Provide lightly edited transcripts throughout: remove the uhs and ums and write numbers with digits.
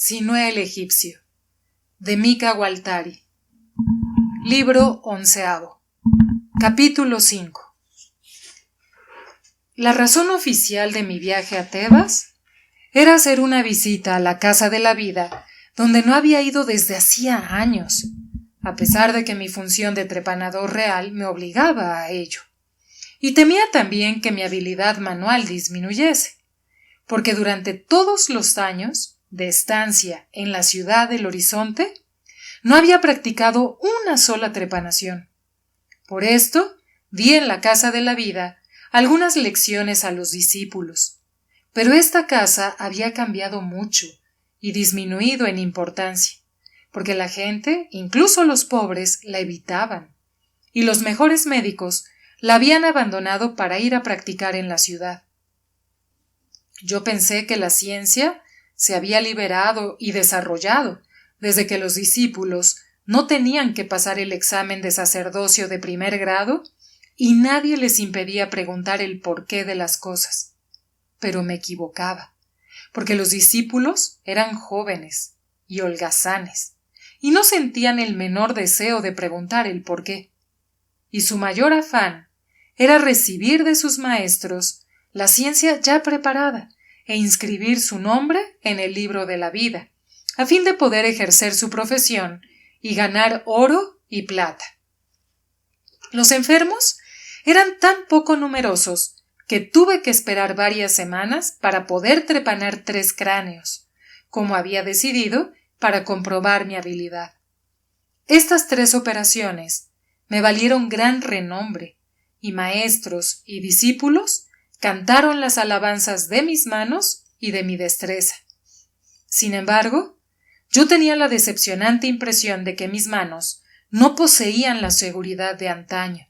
Sinué el egipcio, de Mika Waltari. Libro 11. Capítulo 5. La razón oficial de mi viaje a Tebas era hacer una visita a la Casa de la Vida, donde no había ido desde hacía años, a pesar de que mi función de trepanador real me obligaba a ello. Y temía también que mi habilidad manual disminuyese, porque durante todos los años de estancia en la ciudad del Horizonte no había practicado una sola trepanación. Por esto di en la Casa de la Vida algunas lecciones a los discípulos, pero esta casa había cambiado mucho y disminuido en importancia, porque la gente, incluso los pobres, la evitaban, y los mejores médicos la habían abandonado para ir a practicar en la ciudad. Yo pensé que la ciencia se había liberado y desarrollado desde que los discípulos no tenían que pasar el examen de sacerdocio de primer grado y nadie les impedía preguntar el porqué de las cosas. Pero me equivocaba, porque los discípulos eran jóvenes y holgazanes y no sentían el menor deseo de preguntar el porqué. Y su mayor afán era recibir de sus maestros la ciencia ya preparada e inscribir su nombre en el libro de la vida, a fin de poder ejercer su profesión y ganar oro y plata. Los enfermos eran tan poco numerosos que tuve que esperar varias semanas para poder trepanar 3 cráneos, como había decidido, para comprobar mi habilidad. Estas 3 operaciones me valieron gran renombre, y maestros y discípulos cantaron las alabanzas de mis manos y de mi destreza. Sin embargo, yo tenía la decepcionante impresión de que mis manos no poseían la seguridad de antaño.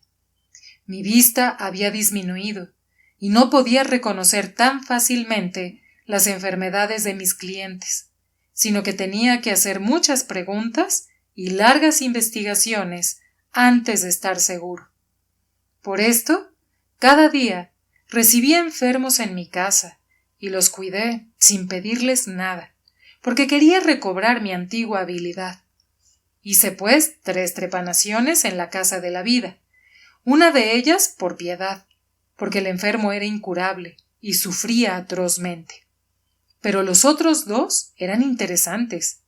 Mi vista había disminuido y no podía reconocer tan fácilmente las enfermedades de mis clientes, sino que tenía que hacer muchas preguntas y largas investigaciones antes de estar seguro. Por esto, cada día recibí enfermos en mi casa y los cuidé sin pedirles nada, porque quería recobrar mi antigua habilidad. Hice, pues, 3 trepanaciones en la Casa de la Vida, una de ellas por piedad, porque el enfermo era incurable y sufría atrozmente. Pero los otros 2 eran interesantes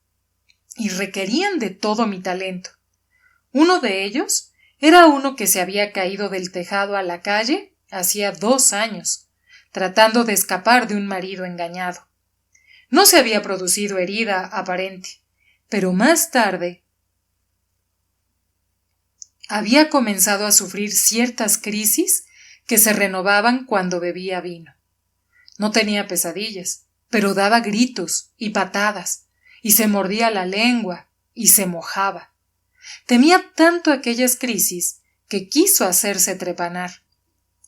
y requerían de todo mi talento. Uno de ellos era uno que se había caído del tejado a la calle hacía 2 años, tratando de escapar de un marido engañado. No se había producido herida aparente, pero más tarde había comenzado a sufrir ciertas crisis que se renovaban cuando bebía vino. No tenía pesadillas, pero daba gritos y patadas, y se mordía la lengua y se mojaba. Temía tanto aquellas crisis que quiso hacerse trepanar,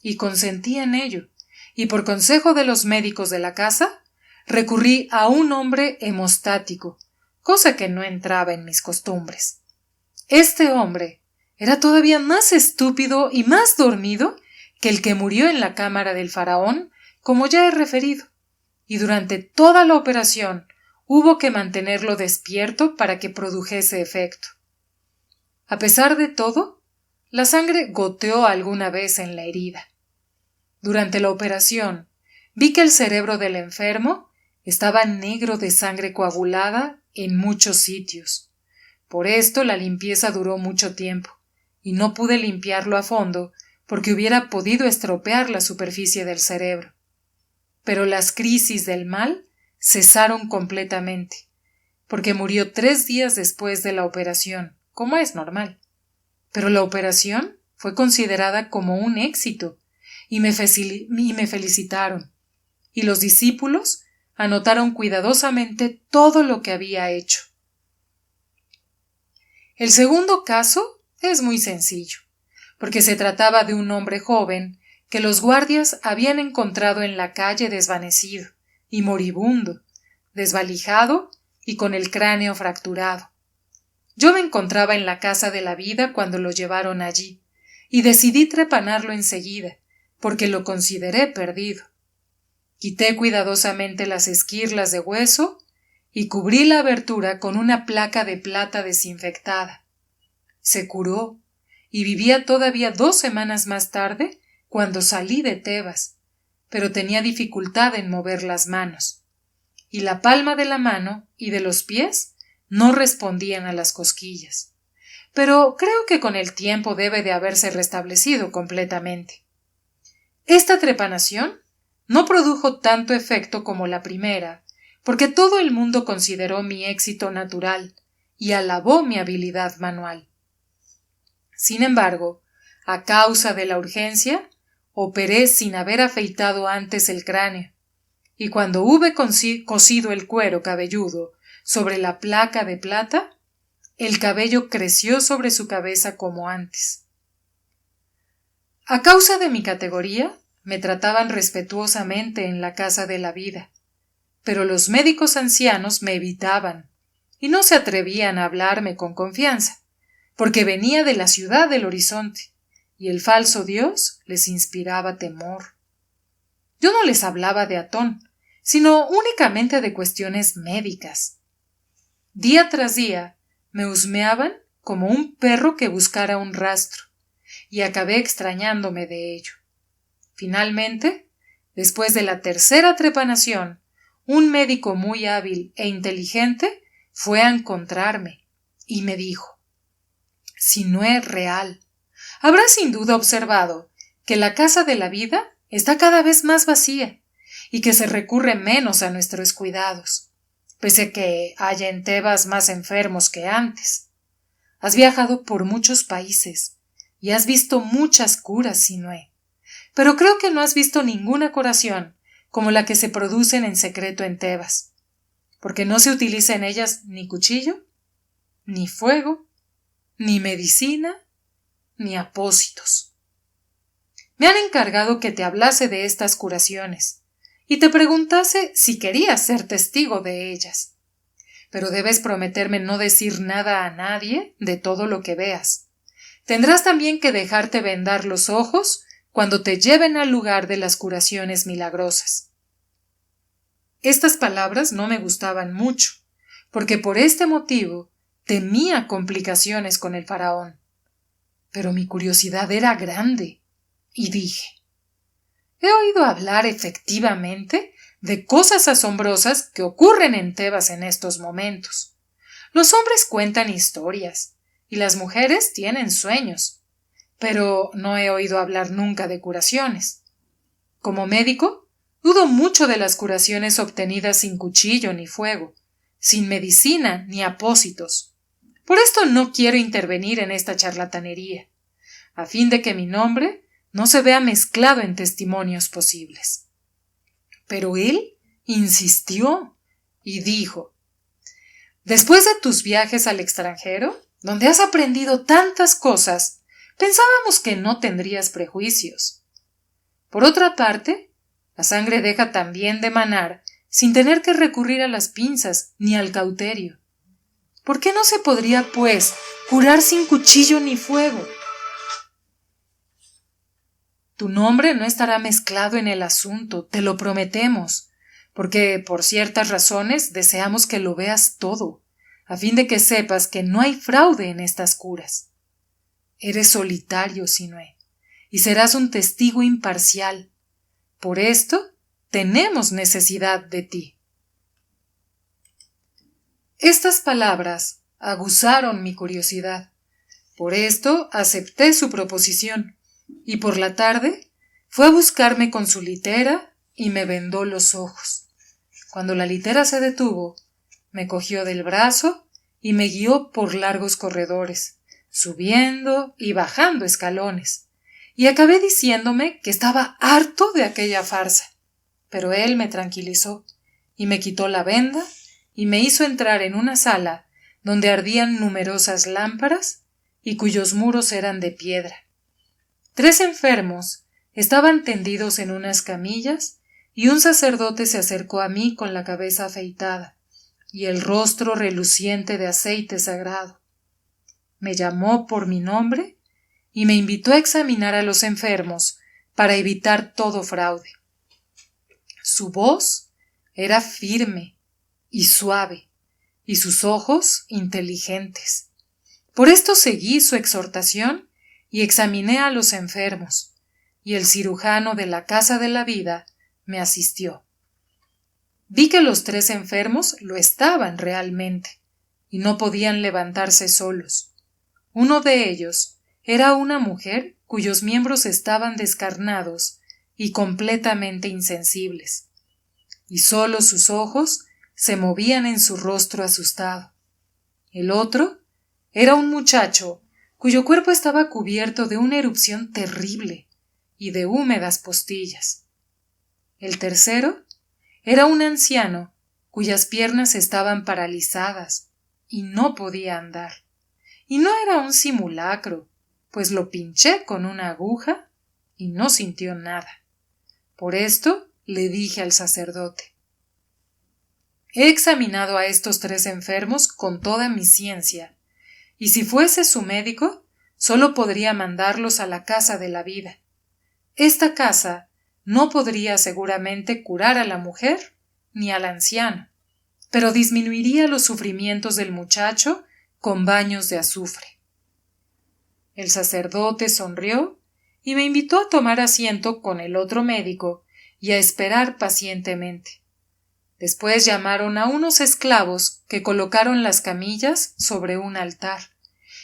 y consentí en ello, y por consejo de los médicos de la casa, recurrí a un hombre hemostático, cosa que no entraba en mis costumbres. Este hombre era todavía más estúpido y más dormido que el que murió en la cámara del faraón, como ya he referido, y durante toda la operación hubo que mantenerlo despierto para que produjese efecto. A pesar de todo, la sangre goteó alguna vez en la herida. Durante la operación, vi que el cerebro del enfermo estaba negro de sangre coagulada en muchos sitios. Por esto la limpieza duró mucho tiempo, y no pude limpiarlo a fondo porque hubiera podido estropear la superficie del cerebro. Pero las crisis del mal cesaron completamente, porque murió 3 días después de la operación, como es normal. Pero la operación fue considerada como un éxito y me felicitaron, y los discípulos anotaron cuidadosamente todo lo que había hecho. El segundo caso es muy sencillo, porque se trataba de un hombre joven que los guardias habían encontrado en la calle desvanecido y moribundo, desvalijado y con el cráneo fracturado. Yo me encontraba en la Casa de la Vida cuando lo llevaron allí, y decidí trepanarlo enseguida, porque lo consideré perdido. Quité cuidadosamente las esquirlas de hueso y cubrí la abertura con una placa de plata desinfectada. Se curó y vivía todavía 2 semanas más tarde cuando salí de Tebas, pero tenía dificultad en mover las manos, y la palma de la mano y de los pies no respondían a las cosquillas. Pero creo que con el tiempo debe de haberse restablecido completamente. Esta trepanación no produjo tanto efecto como la primera, porque todo el mundo consideró mi éxito natural y alabó mi habilidad manual. Sin embargo, a causa de la urgencia, operé sin haber afeitado antes el cráneo, y cuando hube cosido el cuero cabelludo sobre la placa de plata, el cabello creció sobre su cabeza como antes. A causa de mi categoría, me trataban respetuosamente en la casa de la vida, pero los médicos ancianos me evitaban y no se atrevían a hablarme con confianza, porque venía de la ciudad del horizonte, y el falso dios les inspiraba temor. Yo no les hablaba de Atón, sino únicamente de cuestiones médicas. Día tras día me husmeaban como un perro que buscara un rastro, y acabé extrañándome de ello. Finalmente, después de la 3ª trepanación, un médico muy hábil e inteligente fue a encontrarme y me dijo: si no es real, habrás sin duda observado que la casa de la vida está cada vez más vacía y que se recurre menos a nuestros cuidados, pese a que haya en Tebas más enfermos que antes. Has viajado por muchos países y has visto muchas curas, Sinué, pero creo que no has visto ninguna curación como la que se producen en secreto en Tebas, porque no se utiliza en ellas ni cuchillo, ni fuego, ni medicina, ni apósitos. Me han encargado que te hablase de estas curaciones y te preguntase si querías ser testigo de ellas. Pero debes prometerme no decir nada a nadie de todo lo que veas. Tendrás también que dejarte vendar los ojos cuando te lleven al lugar de las curaciones milagrosas. Estas palabras no me gustaban mucho, porque por este motivo temía complicaciones con el faraón. Pero mi curiosidad era grande, y dije: he oído hablar efectivamente de cosas asombrosas que ocurren en Tebas en estos momentos. Los hombres cuentan historias, y las mujeres tienen sueños, pero no he oído hablar nunca de curaciones. Como médico, dudo mucho de las curaciones obtenidas sin cuchillo ni fuego, sin medicina ni apósitos. Por esto no quiero intervenir en esta charlatanería, a fin de que mi nombre no se vea mezclado en testimonios posibles. Pero él insistió y dijo: después de tus viajes al extranjero, donde has aprendido tantas cosas, pensábamos que no tendrías prejuicios. Por otra parte, la sangre deja también de manar sin tener que recurrir a las pinzas ni al cauterio. ¿Por qué no se podría, pues, curar sin cuchillo ni fuego? Tu nombre no estará mezclado en el asunto, te lo prometemos, porque por ciertas razones deseamos que lo veas todo, a fin de que sepas que no hay fraude en estas curas. Eres solitario, Sinué, y serás un testigo imparcial. Por esto tenemos necesidad de ti. Estas palabras aguzaron mi curiosidad. Por esto acepté su proposición, y por la tarde fue a buscarme con su litera y me vendó los ojos. Cuando la litera se detuvo, me cogió del brazo y me guió por largos corredores, subiendo y bajando escalones, y acabé diciéndome que estaba harto de aquella farsa. Pero él me tranquilizó y me quitó la venda y me hizo entrar en una sala donde ardían numerosas lámparas y cuyos muros eran de piedra. 3 enfermos estaban tendidos en unas camillas y un sacerdote se acercó a mí con la cabeza afeitada y el rostro reluciente de aceite sagrado. Me llamó por mi nombre y me invitó a examinar a los enfermos para evitar todo fraude. Su voz era firme y suave, y sus ojos inteligentes. Por esto seguí su exhortación y examiné a los enfermos, y el cirujano de la Casa de la Vida me asistió. Vi que los 3 enfermos lo estaban realmente, y no podían levantarse solos. Uno de ellos era una mujer cuyos miembros estaban descarnados y completamente insensibles, y solo sus ojos se movían en su rostro asustado. El otro era un muchacho cuyo cuerpo estaba cubierto de una erupción terrible y de húmedas postillas. El tercero era un anciano cuyas piernas estaban paralizadas y no podía andar. Y no era un simulacro, pues lo pinché con una aguja y no sintió nada. Por esto le dije al sacerdote: he examinado a estos 3 enfermos con toda mi ciencia, y si fuese su médico, solo podría mandarlos a la Casa de la Vida. Esta casa no podría seguramente curar a la mujer ni al anciano, pero disminuiría los sufrimientos del muchacho con baños de azufre. El sacerdote sonrió y me invitó a tomar asiento con el otro médico y a esperar pacientemente. Después llamaron a unos esclavos que colocaron las camillas sobre un altar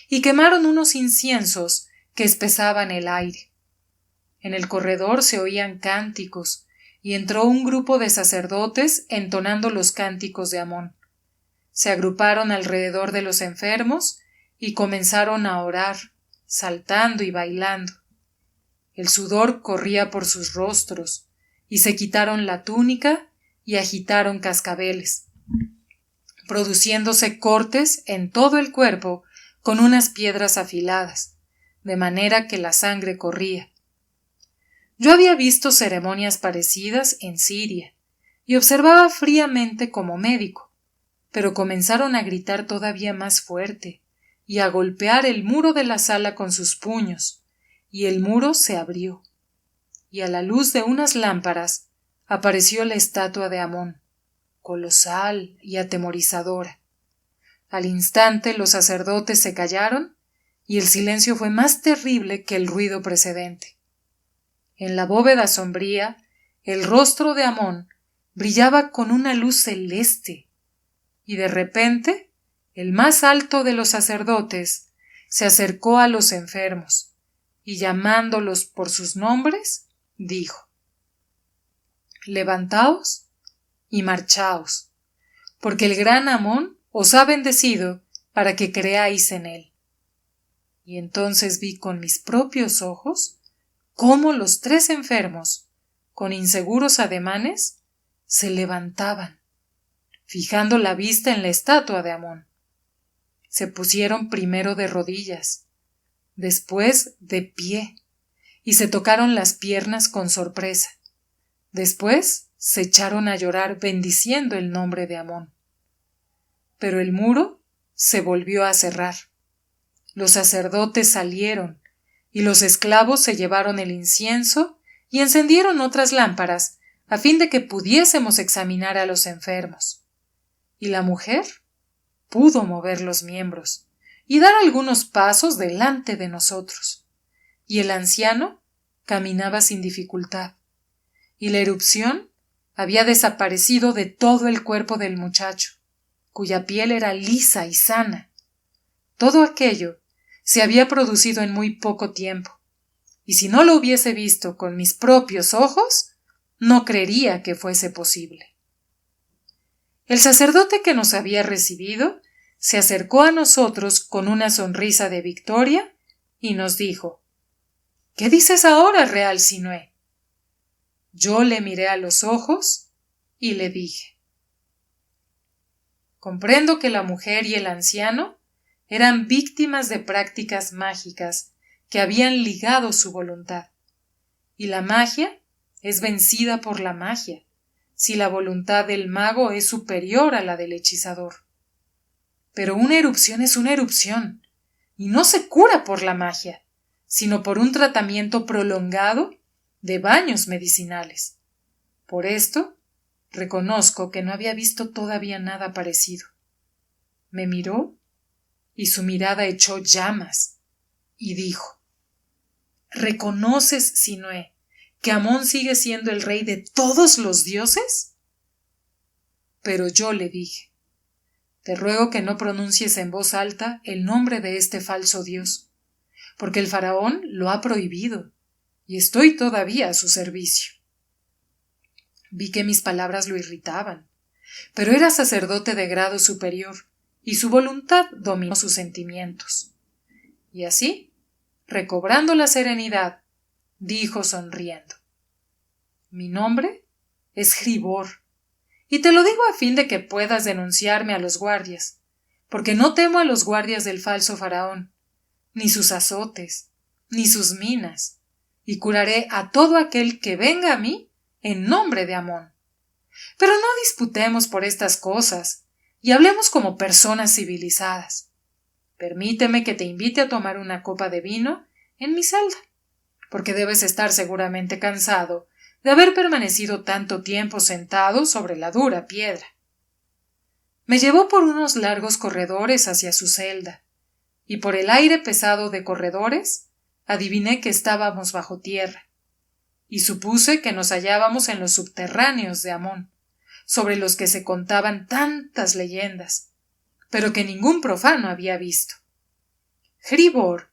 y quemaron unos inciensos que espesaban el aire. En el corredor se oían cánticos y entró un grupo de sacerdotes entonando los cánticos de Amón. Se agruparon alrededor de los enfermos y comenzaron a orar, saltando y bailando. El sudor corría por sus rostros, y se quitaron la túnica y agitaron cascabeles, produciéndose cortes en todo el cuerpo con unas piedras afiladas, de manera que la sangre corría. Yo había visto ceremonias parecidas en Siria, y observaba fríamente como médico, pero comenzaron a gritar todavía más fuerte y a golpear el muro de la sala con sus puños, y el muro se abrió, y a la luz de unas lámparas apareció la estatua de Amón, colosal y atemorizadora. Al instante los sacerdotes se callaron y el silencio fue más terrible que el ruido precedente. En la bóveda sombría, el rostro de Amón brillaba con una luz celeste, y de repente el más alto de los sacerdotes se acercó a los enfermos y, llamándolos por sus nombres, dijo: levantaos y marchaos, porque el gran Amón os ha bendecido para que creáis en él. Y entonces vi con mis propios ojos cómo los 3 enfermos, con inseguros ademanes, se levantaban, fijando la vista en la estatua de Amón. Se pusieron primero de rodillas, después de pie, y se tocaron las piernas con sorpresa. Después se echaron a llorar bendiciendo el nombre de Amón. Pero el muro se volvió a cerrar. Los sacerdotes salieron, y los esclavos se llevaron el incienso y encendieron otras lámparas a fin de que pudiésemos examinar a los enfermos. Y la mujer pudo mover los miembros y dar algunos pasos delante de nosotros, y el anciano caminaba sin dificultad, y la erupción había desaparecido de todo el cuerpo del muchacho, cuya piel era lisa y sana. Todo aquello se había producido en muy poco tiempo, y si no lo hubiese visto con mis propios ojos, no creería que fuese posible. El sacerdote que nos había recibido se acercó a nosotros con una sonrisa de victoria y nos dijo: ¿qué dices ahora, Real Sinué? Yo le miré a los ojos y le dije: comprendo que la mujer y el anciano eran víctimas de prácticas mágicas que habían ligado su voluntad, y la magia es vencida por la magia, si la voluntad del mago es superior a la del hechizador. Pero una erupción es una erupción, y no se cura por la magia, sino por un tratamiento prolongado de baños medicinales. Por esto, reconozco que no había visto todavía nada parecido. Me miró y su mirada echó llamas y dijo: ¿reconoces, Sinué, que Amón sigue siendo el rey de todos los dioses? Pero yo le dije: te ruego que no pronuncies en voz alta el nombre de este falso dios, porque el faraón lo ha prohibido, y estoy todavía a su servicio. Vi que mis palabras lo irritaban, pero era sacerdote de grado superior, y su voluntad dominó sus sentimientos. Y así, recobrando la serenidad, dijo sonriendo: mi nombre es Hribor, y te lo digo a fin de que puedas denunciarme a los guardias, porque no temo a los guardias del falso faraón, ni sus azotes, ni sus minas, y curaré a todo aquel que venga a mí en nombre de Amón. Pero no disputemos por estas cosas, y hablemos como personas civilizadas. Permíteme que te invite a tomar una copa de vino en mi celda, porque debes estar seguramente cansado de haber permanecido tanto tiempo sentado sobre la dura piedra. Me llevó por unos largos corredores hacia su celda, y por el aire pesado de corredores adiviné que estábamos bajo tierra, y supuse que nos hallábamos en los subterráneos de Amón, sobre los que se contaban tantas leyendas, pero que ningún profano había visto. Hribor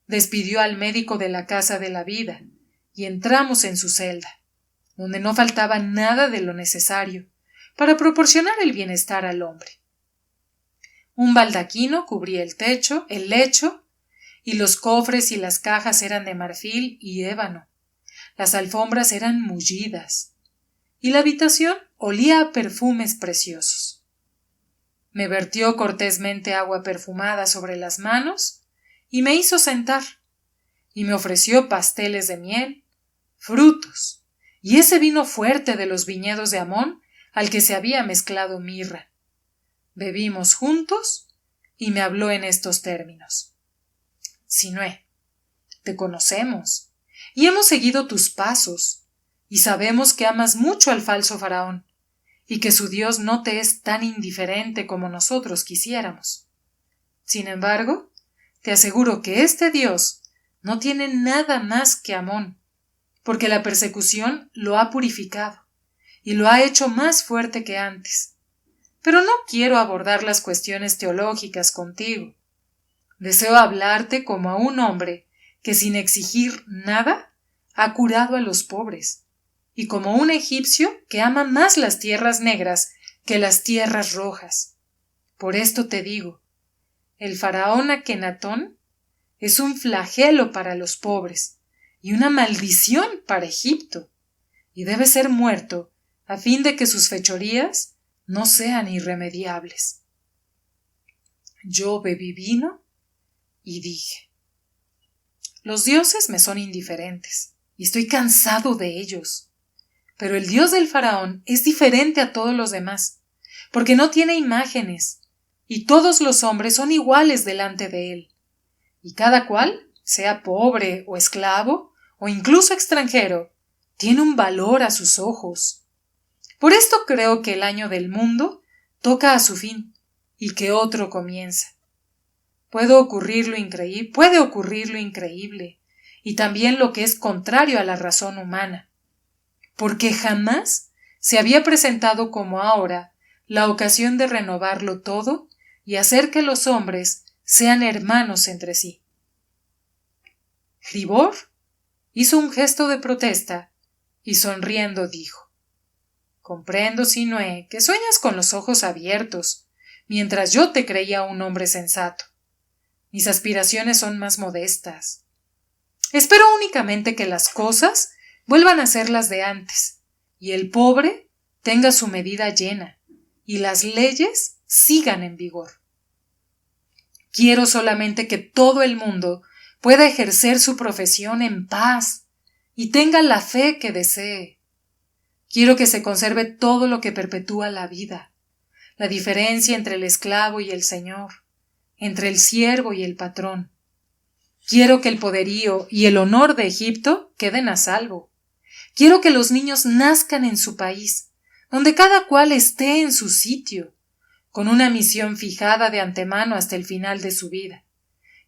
despidió al médico de la casa de la vida, y entramos en su celda, donde no faltaba nada de lo necesario para proporcionar el bienestar al hombre. Un baldaquino cubría el techo, el lecho, y los cofres y las cajas eran de marfil y ébano. Las alfombras eran mullidas, y la habitación olía a perfumes preciosos. Me vertió cortésmente agua perfumada sobre las manos y me hizo sentar, y me ofreció pasteles de miel, frutos, y ese vino fuerte de los viñedos de Amón al que se había mezclado mirra. Bebimos juntos y me habló en estos términos: Sinué, te conocemos y hemos seguido tus pasos, y sabemos que amas mucho al falso faraón, y que su Dios no te es tan indiferente como nosotros quisiéramos. Sin embargo, te aseguro que este Dios no tiene nada más que Amón, porque la persecución lo ha purificado y lo ha hecho más fuerte que antes. Pero no quiero abordar las cuestiones teológicas contigo. Deseo hablarte como a un hombre que sin exigir nada ha curado a los pobres, y como un egipcio que ama más las tierras negras que las tierras rojas. Por esto te digo, el faraón Akenatón es un flagelo para los pobres y una maldición para Egipto, y debe ser muerto a fin de que sus fechorías no sean irremediables. Yo bebí vino y dije: los dioses me son indiferentes y estoy cansado de ellos, pero el dios del faraón es diferente a todos los demás, porque no tiene imágenes, y todos los hombres son iguales delante de él, y cada cual, sea pobre o esclavo, o incluso extranjero, tiene un valor a sus ojos. Por esto creo que el año del mundo toca a su fin, y que otro comienza. Puede ocurrir lo increíble, y también lo que es contrario a la razón humana, porque jamás se había presentado como ahora la ocasión de renovarlo todo y hacer que los hombres sean hermanos entre sí. Hribor hizo un gesto de protesta y sonriendo dijo: comprendo, Sinué, que sueñas con los ojos abiertos, mientras yo te creía un hombre sensato. Mis aspiraciones son más modestas. Espero únicamente que las cosas vuelvan a ser las de antes, y el pobre tenga su medida llena, y las leyes sigan en vigor. Quiero solamente que todo el mundo pueda ejercer su profesión en paz y tenga la fe que desee. Quiero que se conserve todo lo que perpetúa la vida, la diferencia entre el esclavo y el señor, entre el siervo y el patrón. Quiero que el poderío y el honor de Egipto queden a salvo. Quiero que los niños nazcan en su país, donde cada cual esté en su sitio, con una misión fijada de antemano hasta el final de su vida,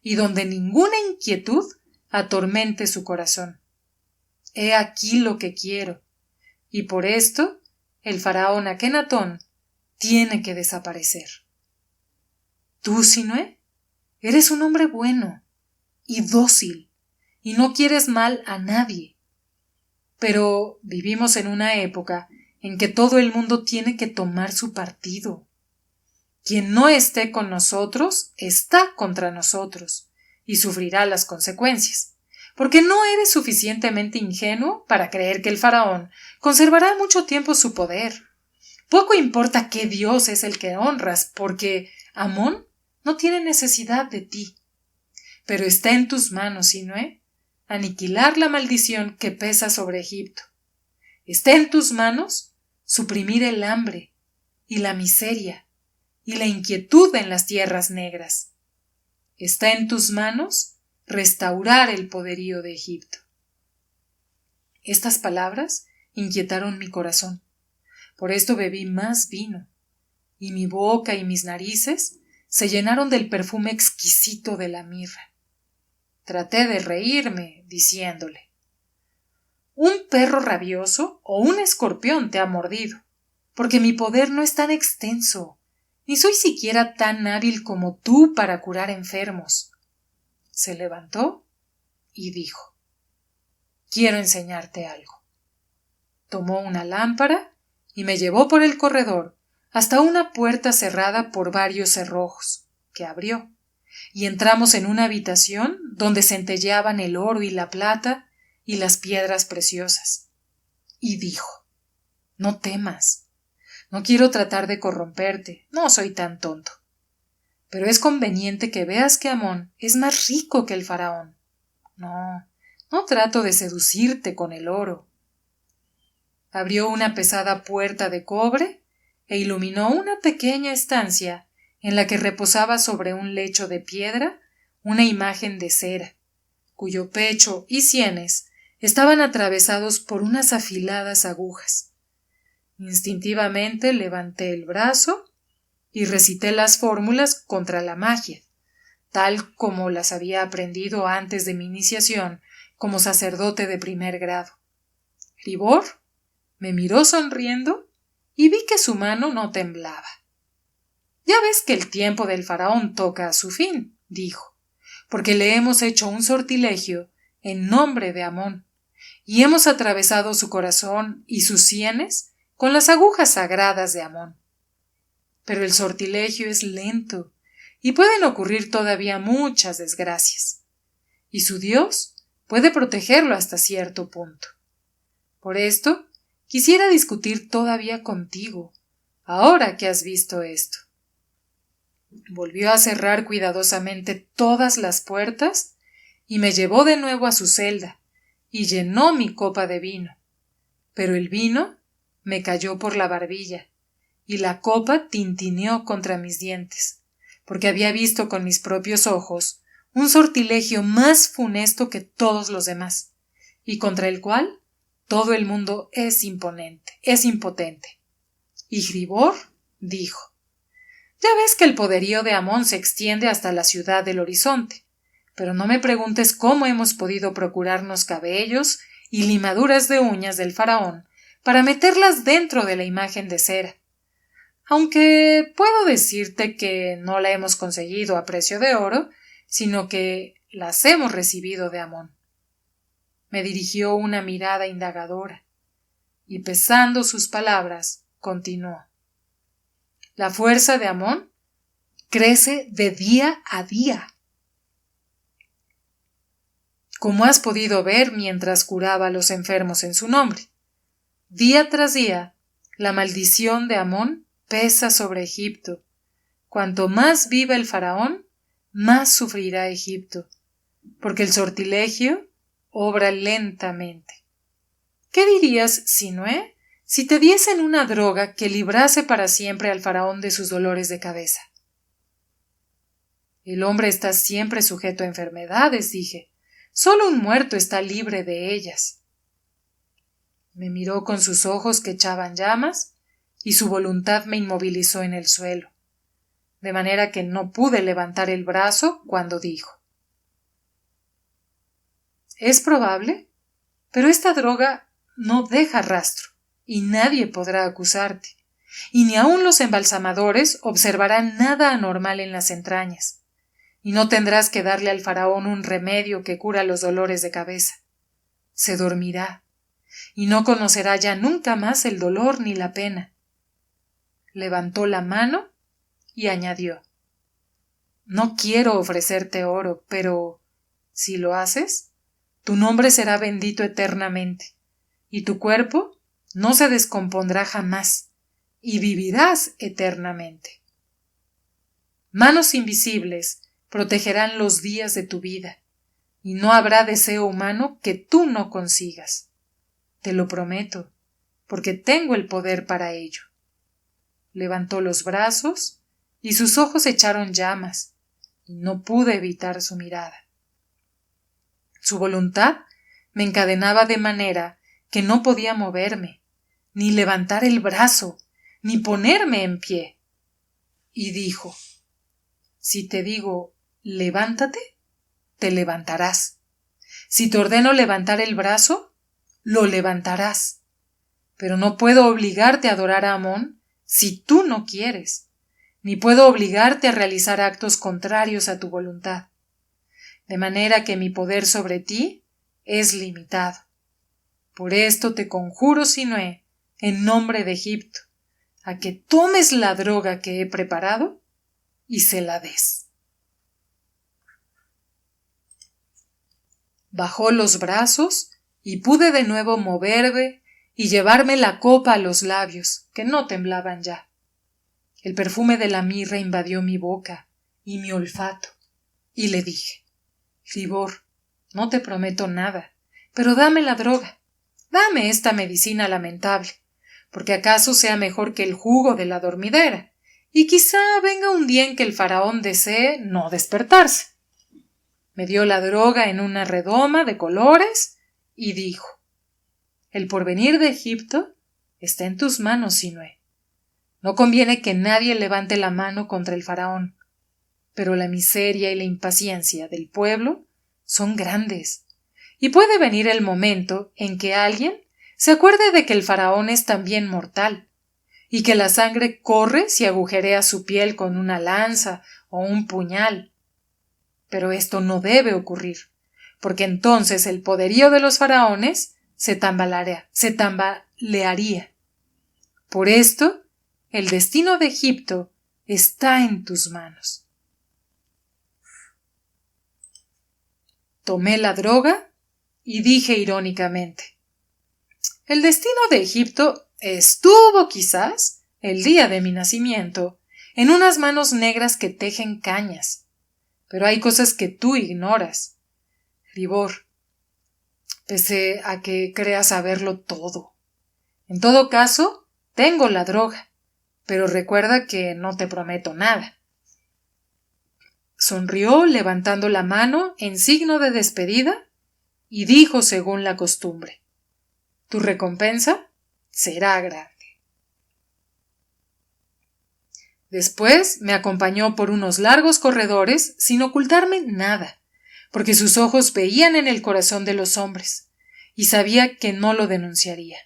y donde ninguna inquietud atormente su corazón. He aquí lo que quiero, y por esto el faraón Akenatón tiene que desaparecer. Tú, Sinué, eres un hombre bueno y dócil, y no quieres mal a nadie. Pero vivimos en una época en que todo el mundo tiene que tomar su partido. Quien no esté con nosotros está contra nosotros, y sufrirá las consecuencias, porque no eres suficientemente ingenuo para creer que el faraón conservará mucho tiempo su poder. Poco importa qué dios es el que honras, porque Amón no tiene necesidad de ti. Pero está en tus manos, Sinué, aniquilar la maldición que pesa sobre Egipto. Está en tus manos suprimir el hambre y la miseria y la inquietud en las tierras negras. Está en tus manos restaurar el poderío de Egipto. Estas palabras inquietaron mi corazón. Por esto bebí más vino, y mi boca y mis narices se llenaron del perfume exquisito de la mirra. Traté de reírme, diciéndole: un perro rabioso o un escorpión te ha mordido, porque mi poder no es tan extenso, ni soy siquiera tan hábil como tú para curar enfermos. Se levantó y dijo: quiero enseñarte algo. Tomó una lámpara y me llevó por el corredor hasta una puerta cerrada por varios cerrojos, que abrió, y entramos en una habitación donde centelleaban el oro y la plata y las piedras preciosas. Y dijo: no temas, no quiero tratar de corromperte, no soy tan tonto. Pero es conveniente que veas que Amón es más rico que el faraón. No trato de seducirte con el oro. Abrió una pesada puerta de cobre e iluminó una pequeña estancia en la que reposaba sobre un lecho de piedra una imagen de cera, cuyo pecho y sienes estaban atravesados por unas afiladas agujas. Instintivamente levanté el brazo y recité las fórmulas contra la magia, tal como las había aprendido antes de mi iniciación como sacerdote de primer grado. Hribor me miró sonriendo y vi que su mano no temblaba. Ya ves que el tiempo del faraón toca a su fin, dijo, porque le hemos hecho un sortilegio en nombre de Amón, y hemos atravesado su corazón y sus sienes con las agujas sagradas de Amón. Pero el sortilegio es lento y pueden ocurrir todavía muchas desgracias, y su Dios puede protegerlo hasta cierto punto. Por esto, quisiera discutir todavía contigo, ahora que has visto esto. Volvió a cerrar cuidadosamente todas las puertas y me llevó de nuevo a su celda y llenó mi copa de vino. Pero el vino me cayó por la barbilla y la copa tintineó contra mis dientes, porque había visto con mis propios ojos un sortilegio más funesto que todos los demás, y contra el cual todo el mundo es impotente. Y Hribor dijo: ya ves que el poderío de Amón se extiende hasta la ciudad del horizonte, pero no me preguntes cómo hemos podido procurarnos cabellos y limaduras de uñas del faraón para meterlas dentro de la imagen de cera. Aunque puedo decirte que no la hemos conseguido a precio de oro, sino que las hemos recibido de Amón. Me dirigió una mirada indagadora, y pesando sus palabras, continuó: la fuerza de Amón crece de día a día. Como has podido ver mientras curaba a los enfermos en su nombre, día tras día, la maldición de Amón pesa sobre Egipto. Cuanto más viva el faraón, más sufrirá Egipto, porque el sortilegio obra lentamente. ¿Qué dirías, Sinué, si te diesen una droga que librase para siempre al faraón de sus dolores de cabeza? El hombre está siempre sujeto a enfermedades, dije. Solo un muerto está libre de ellas. Me miró con sus ojos que echaban llamas y su voluntad me inmovilizó en el suelo, de manera que no pude levantar el brazo cuando dijo: «Es probable, pero esta droga no deja rastro y nadie podrá acusarte, y ni aun los embalsamadores observarán nada anormal en las entrañas, y no tendrás que darle al faraón un remedio que cura los dolores de cabeza. Se dormirá, y no conocerá ya nunca más el dolor ni la pena». Levantó la mano y añadió: «No quiero ofrecerte oro, pero si lo haces, tu nombre será bendito eternamente, y tu cuerpo no se descompondrá jamás, y vivirás eternamente. Manos invisibles protegerán los días de tu vida, y no habrá deseo humano que tú no consigas. Te lo prometo, porque tengo el poder para ello». Levantó los brazos y sus ojos echaron llamas, y no pude evitar su mirada. Su voluntad me encadenaba de manera que no podía moverme, ni levantar el brazo, ni ponerme en pie. Y dijo: «Si te digo levántate, te levantarás. Si te ordeno levantar el brazo, lo levantarás. Pero no puedo obligarte a adorar a Amón si tú no quieres, ni puedo obligarte a realizar actos contrarios a tu voluntad. De manera que mi poder sobre ti es limitado. Por esto te conjuro, Sinué, en nombre de Egipto, a que tomes la droga que he preparado y se la des». Bajó los brazos y pude de nuevo moverme y llevarme la copa a los labios, que no temblaban ya. El perfume de la mirra invadió mi boca y mi olfato, y le dije: «Fribor, no te prometo nada, pero dame la droga, dame esta medicina lamentable, porque acaso sea mejor que el jugo de la dormidera, y quizá venga un día en que el faraón desee no despertarse». Me dio la droga en una redoma de colores y dijo: «El porvenir de Egipto está en tus manos, Sinué. No conviene que nadie levante la mano contra el faraón, pero la miseria y la impaciencia del pueblo son grandes, y puede venir el momento en que alguien se acuerde de que el faraón es también mortal, y que la sangre corre si agujerea su piel con una lanza o un puñal. Pero esto no debe ocurrir, porque entonces el poderío de los faraones se tambalearía. Por esto, el destino de Egipto está en tus manos». Tomé la droga y dije irónicamente: «El destino de Egipto estuvo, quizás, el día de mi nacimiento, en unas manos negras que tejen cañas. Pero hay cosas que tú ignoras, Fribor, pese a que creas saberlo todo. En todo caso, tengo la droga, pero recuerda que no te prometo nada». Sonrió levantando la mano en signo de despedida y dijo según la costumbre: «Tu recompensa será grande». Después me acompañó por unos largos corredores sin ocultarme nada, porque sus ojos veían en el corazón de los hombres, y sabía que no lo denunciaría.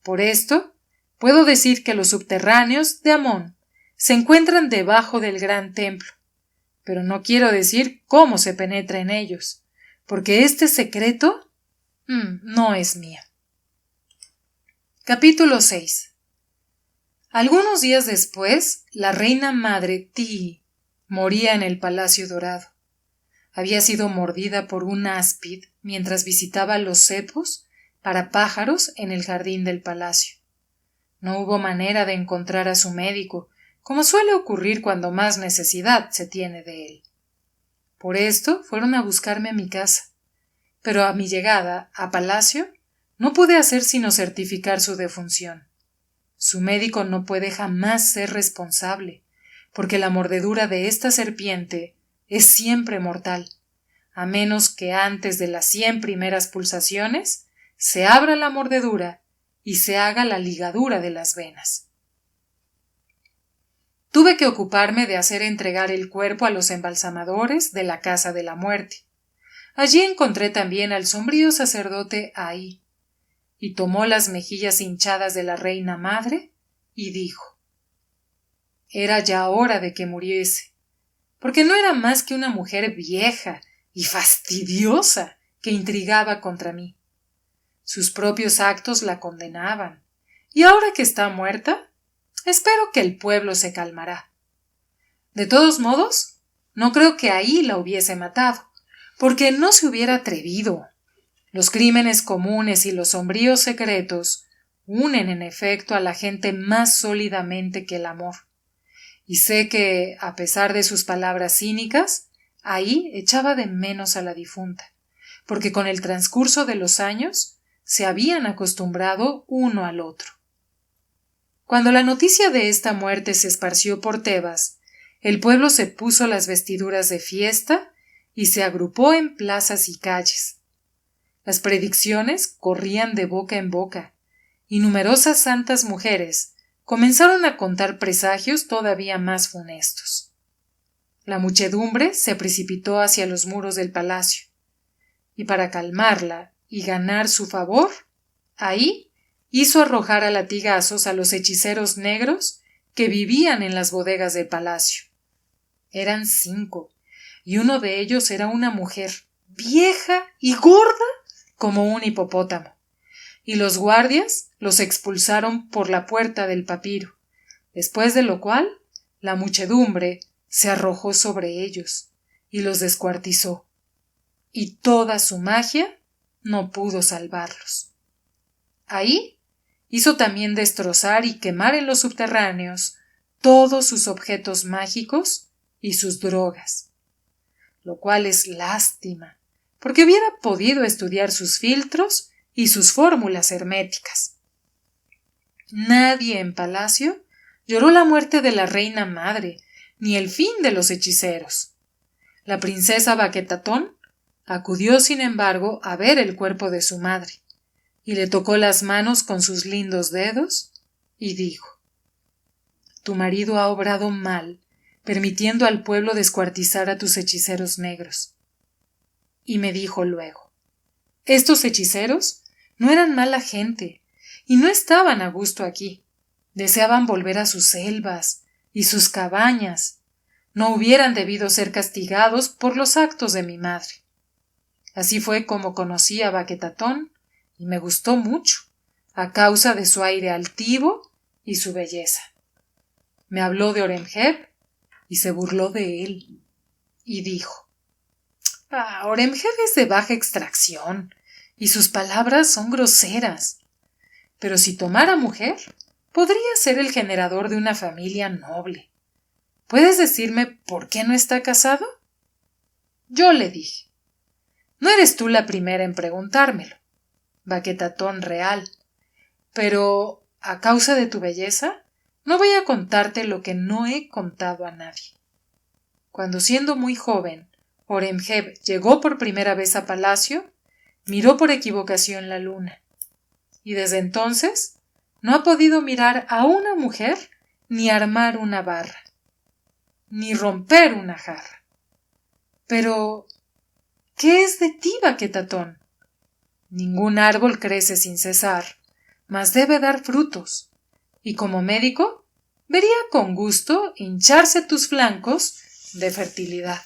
Por esto, puedo decir que los subterráneos de Amón se encuentran debajo del gran templo, pero no quiero decir cómo se penetra en ellos, porque este secreto no es mío. Capítulo 6. Algunos días después, la reina madre Tii moría en el Palacio Dorado. Había sido mordida por un áspid mientras visitaba los cepos para pájaros en el jardín del palacio. No hubo manera de encontrar a su médico, como suele ocurrir cuando más necesidad se tiene de él. Por esto fueron a buscarme a mi casa, pero a mi llegada a palacio no pude hacer sino certificar su defunción. Su médico no puede jamás ser responsable, porque la mordedura de esta serpiente es siempre mortal, a menos que antes de las 100 primeras pulsaciones se abra la mordedura y se haga la ligadura de las venas. tuve que ocuparme de hacer entregar el cuerpo a los embalsamadores de la Casa de la Muerte. Allí encontré también al sombrío sacerdote Ahí, y tomó las mejillas hinchadas de la reina madre y dijo: era ya hora de que muriese, porque no era más que una mujer vieja y fastidiosa que intrigaba contra mí. Sus propios actos la condenaban, y ahora que está muerta, espero que el pueblo se calmará. De todos modos, no creo que Ahí la hubiese matado, porque no se hubiera atrevido. Los crímenes comunes y los sombríos secretos unen en efecto a la gente más sólidamente que el amor. Y sé que, a pesar de sus palabras cínicas, Ahí echaba de menos a la difunta, porque con el transcurso de los años se habían acostumbrado uno al otro. Cuando la noticia de esta muerte se esparció por Tebas, el pueblo se puso las vestiduras de fiesta y se agrupó en plazas y calles. Las predicciones corrían de boca en boca, y numerosas santas mujeres comenzaron a contar presagios todavía más funestos. La muchedumbre se precipitó hacia los muros del palacio, y para calmarla y ganar su favor, Ahí hizo arrojar a latigazos a los hechiceros negros que vivían en las bodegas del palacio. Eran 5, y uno de ellos era una mujer vieja y gorda como un hipopótamo, y los guardias los expulsaron por la puerta del papiro, después de lo cual la muchedumbre se arrojó sobre ellos y los descuartizó, y toda su magia no pudo salvarlos. Ahí hizo también destrozar y quemar en los subterráneos todos sus objetos mágicos y sus drogas, lo cual es lástima, porque hubiera podido estudiar sus filtros y sus fórmulas herméticas. Nadie en palacio lloró la muerte de la reina madre, ni el fin de los hechiceros. La princesa Baquetatón acudió, sin embargo, a ver el cuerpo de su madre, y le tocó las manos con sus lindos dedos, y dijo: tu marido ha obrado mal, permitiendo al pueblo descuartizar a tus hechiceros negros. Y me dijo luego: estos hechiceros no eran mala gente, y no estaban a gusto aquí. Deseaban volver a sus selvas y sus cabañas. No hubieran debido ser castigados por los actos de mi madre. Así fue como conocí a Baquetatón, y me gustó mucho, a causa de su aire altivo y su belleza. Me habló de Oremheb y se burló de él, y dijo: Oremheb es de baja extracción, y sus palabras son groseras. Pero si tomara mujer, podría ser el generador de una familia noble. ¿Puedes decirme por qué no está casado? Yo le dije: no eres tú la primera en preguntármelo, Baquetatón real, pero a causa de tu belleza no voy a contarte lo que no he contado a nadie. Cuando, siendo muy joven, Oremheb llegó por primera vez a palacio, miró por equivocación la luna, y desde entonces no ha podido mirar a una mujer ni armar una barra, ni romper una jarra. Pero ¿qué es de ti, Baquetatón? Ningún árbol crece sin cesar, mas debe dar frutos, y como médico vería con gusto hincharse tus flancos de fertilidad.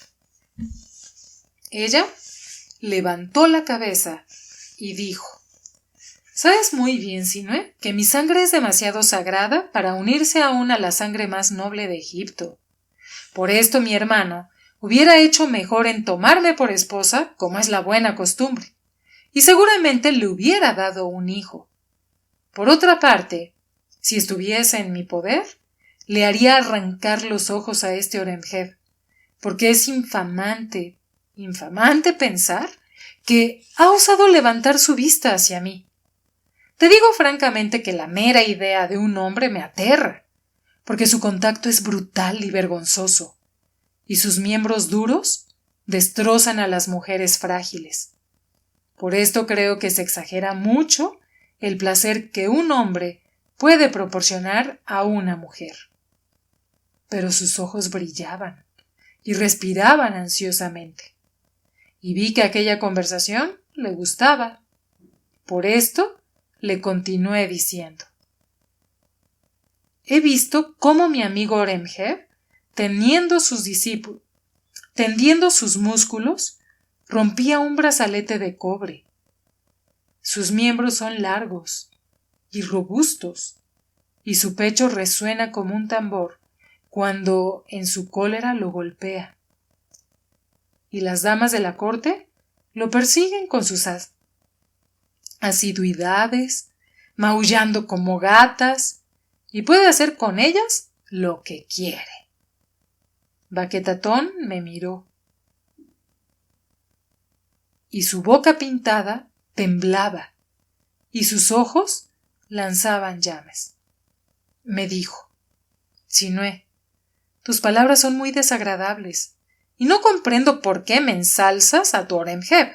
Ella levantó la cabeza y dijo: sabes muy bien, Sinué, que mi sangre es demasiado sagrada para unirse aún a la sangre más noble de Egipto. Por esto mi hermano hubiera hecho mejor en tomarme por esposa, como es la buena costumbre, y seguramente le hubiera dado un hijo. Por otra parte, si estuviese en mi poder, le haría arrancar los ojos a este Oremheb, porque es infamante pensar que ha osado levantar su vista hacia mí. Te digo francamente que la mera idea de un hombre me aterra, porque su contacto es brutal y vergonzoso, y sus miembros duros destrozan a las mujeres frágiles. Por esto creo que se exagera mucho el placer que un hombre puede proporcionar a una mujer. pero sus ojos brillaban y respiraban ansiosamente. Y vi que aquella conversación le gustaba. Por esto le continué diciendo: he visto cómo mi amigo Oremheb, tendiendo sus músculos, rompía un brazalete de cobre. Sus miembros son largos y robustos, y su pecho resuena como un tambor cuando en su cólera lo golpea. Y las damas de la corte lo persiguen con sus asiduidades, maullando como gatas, y puede hacer con ellas lo que quiere. Baquetatón me miró, y su boca pintada temblaba, y sus ojos lanzaban llamas. Me dijo: Sinué, tus palabras son muy desagradables, y no comprendo por qué me ensalzas a tu Oremheb.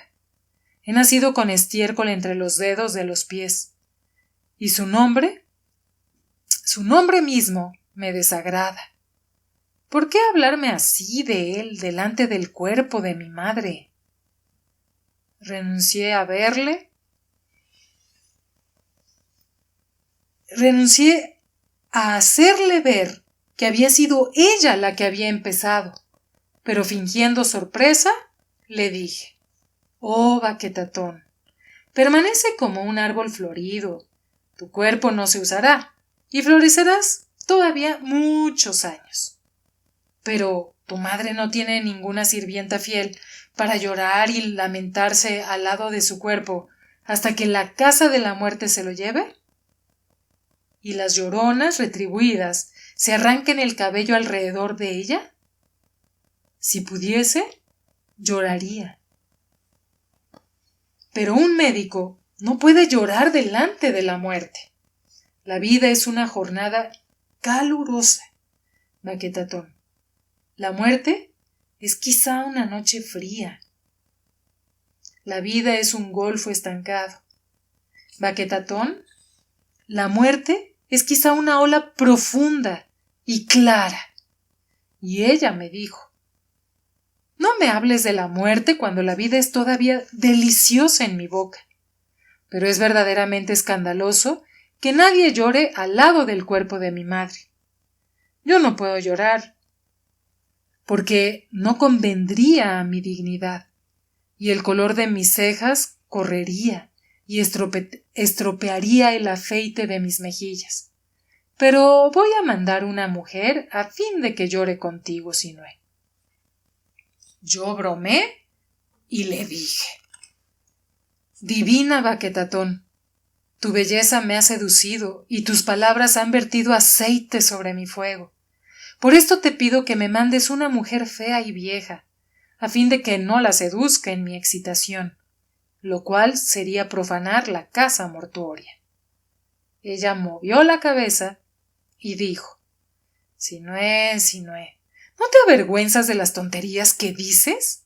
He nacido con estiércol entre los dedos de los pies, y su nombre mismo me desagrada. ¿Por qué hablarme así de él delante del cuerpo de mi madre? Renuncié a hacerle ver que había sido ella la que había empezado, pero fingiendo sorpresa, le dije: oh, Baquetatón, permanece como un árbol florido, tu cuerpo no se usará, y florecerás todavía muchos años. Pero tu madre no tiene ninguna sirvienta fiel para llorar y lamentarse al lado de su cuerpo hasta que la casa de la muerte se lo lleve. ¿Y las lloronas retribuidas se arranquen el cabello alrededor de ella? Si pudiese, lloraría. Pero un médico no puede llorar delante de la muerte. La vida es una jornada calurosa, Baquetatón. La muerte es quizá una noche fría. La vida es un golfo estancado. Baquetatón, la muerte es quizá una ola profunda y clara. Y ella me dijo: no me hables de la muerte cuando la vida es todavía deliciosa en mi boca. Pero es verdaderamente escandaloso que nadie llore al lado del cuerpo de mi madre. Yo no puedo llorar, porque no convendría a mi dignidad, y el color de mis cejas correría y estropearía el afeite de mis mejillas. Pero voy a mandar una mujer a fin de que llore contigo, Sinué. Yo bromé y le dije: divina Baquetatón, tu belleza me ha seducido y tus palabras han vertido aceite sobre mi fuego. Por esto te pido que me mandes una mujer fea y vieja, a fin de que no la seduzca en mi excitación, lo cual sería profanar la casa mortuoria. Ella movió la cabeza y dijo: Sinué, ¿no te avergüenzas de las tonterías que dices?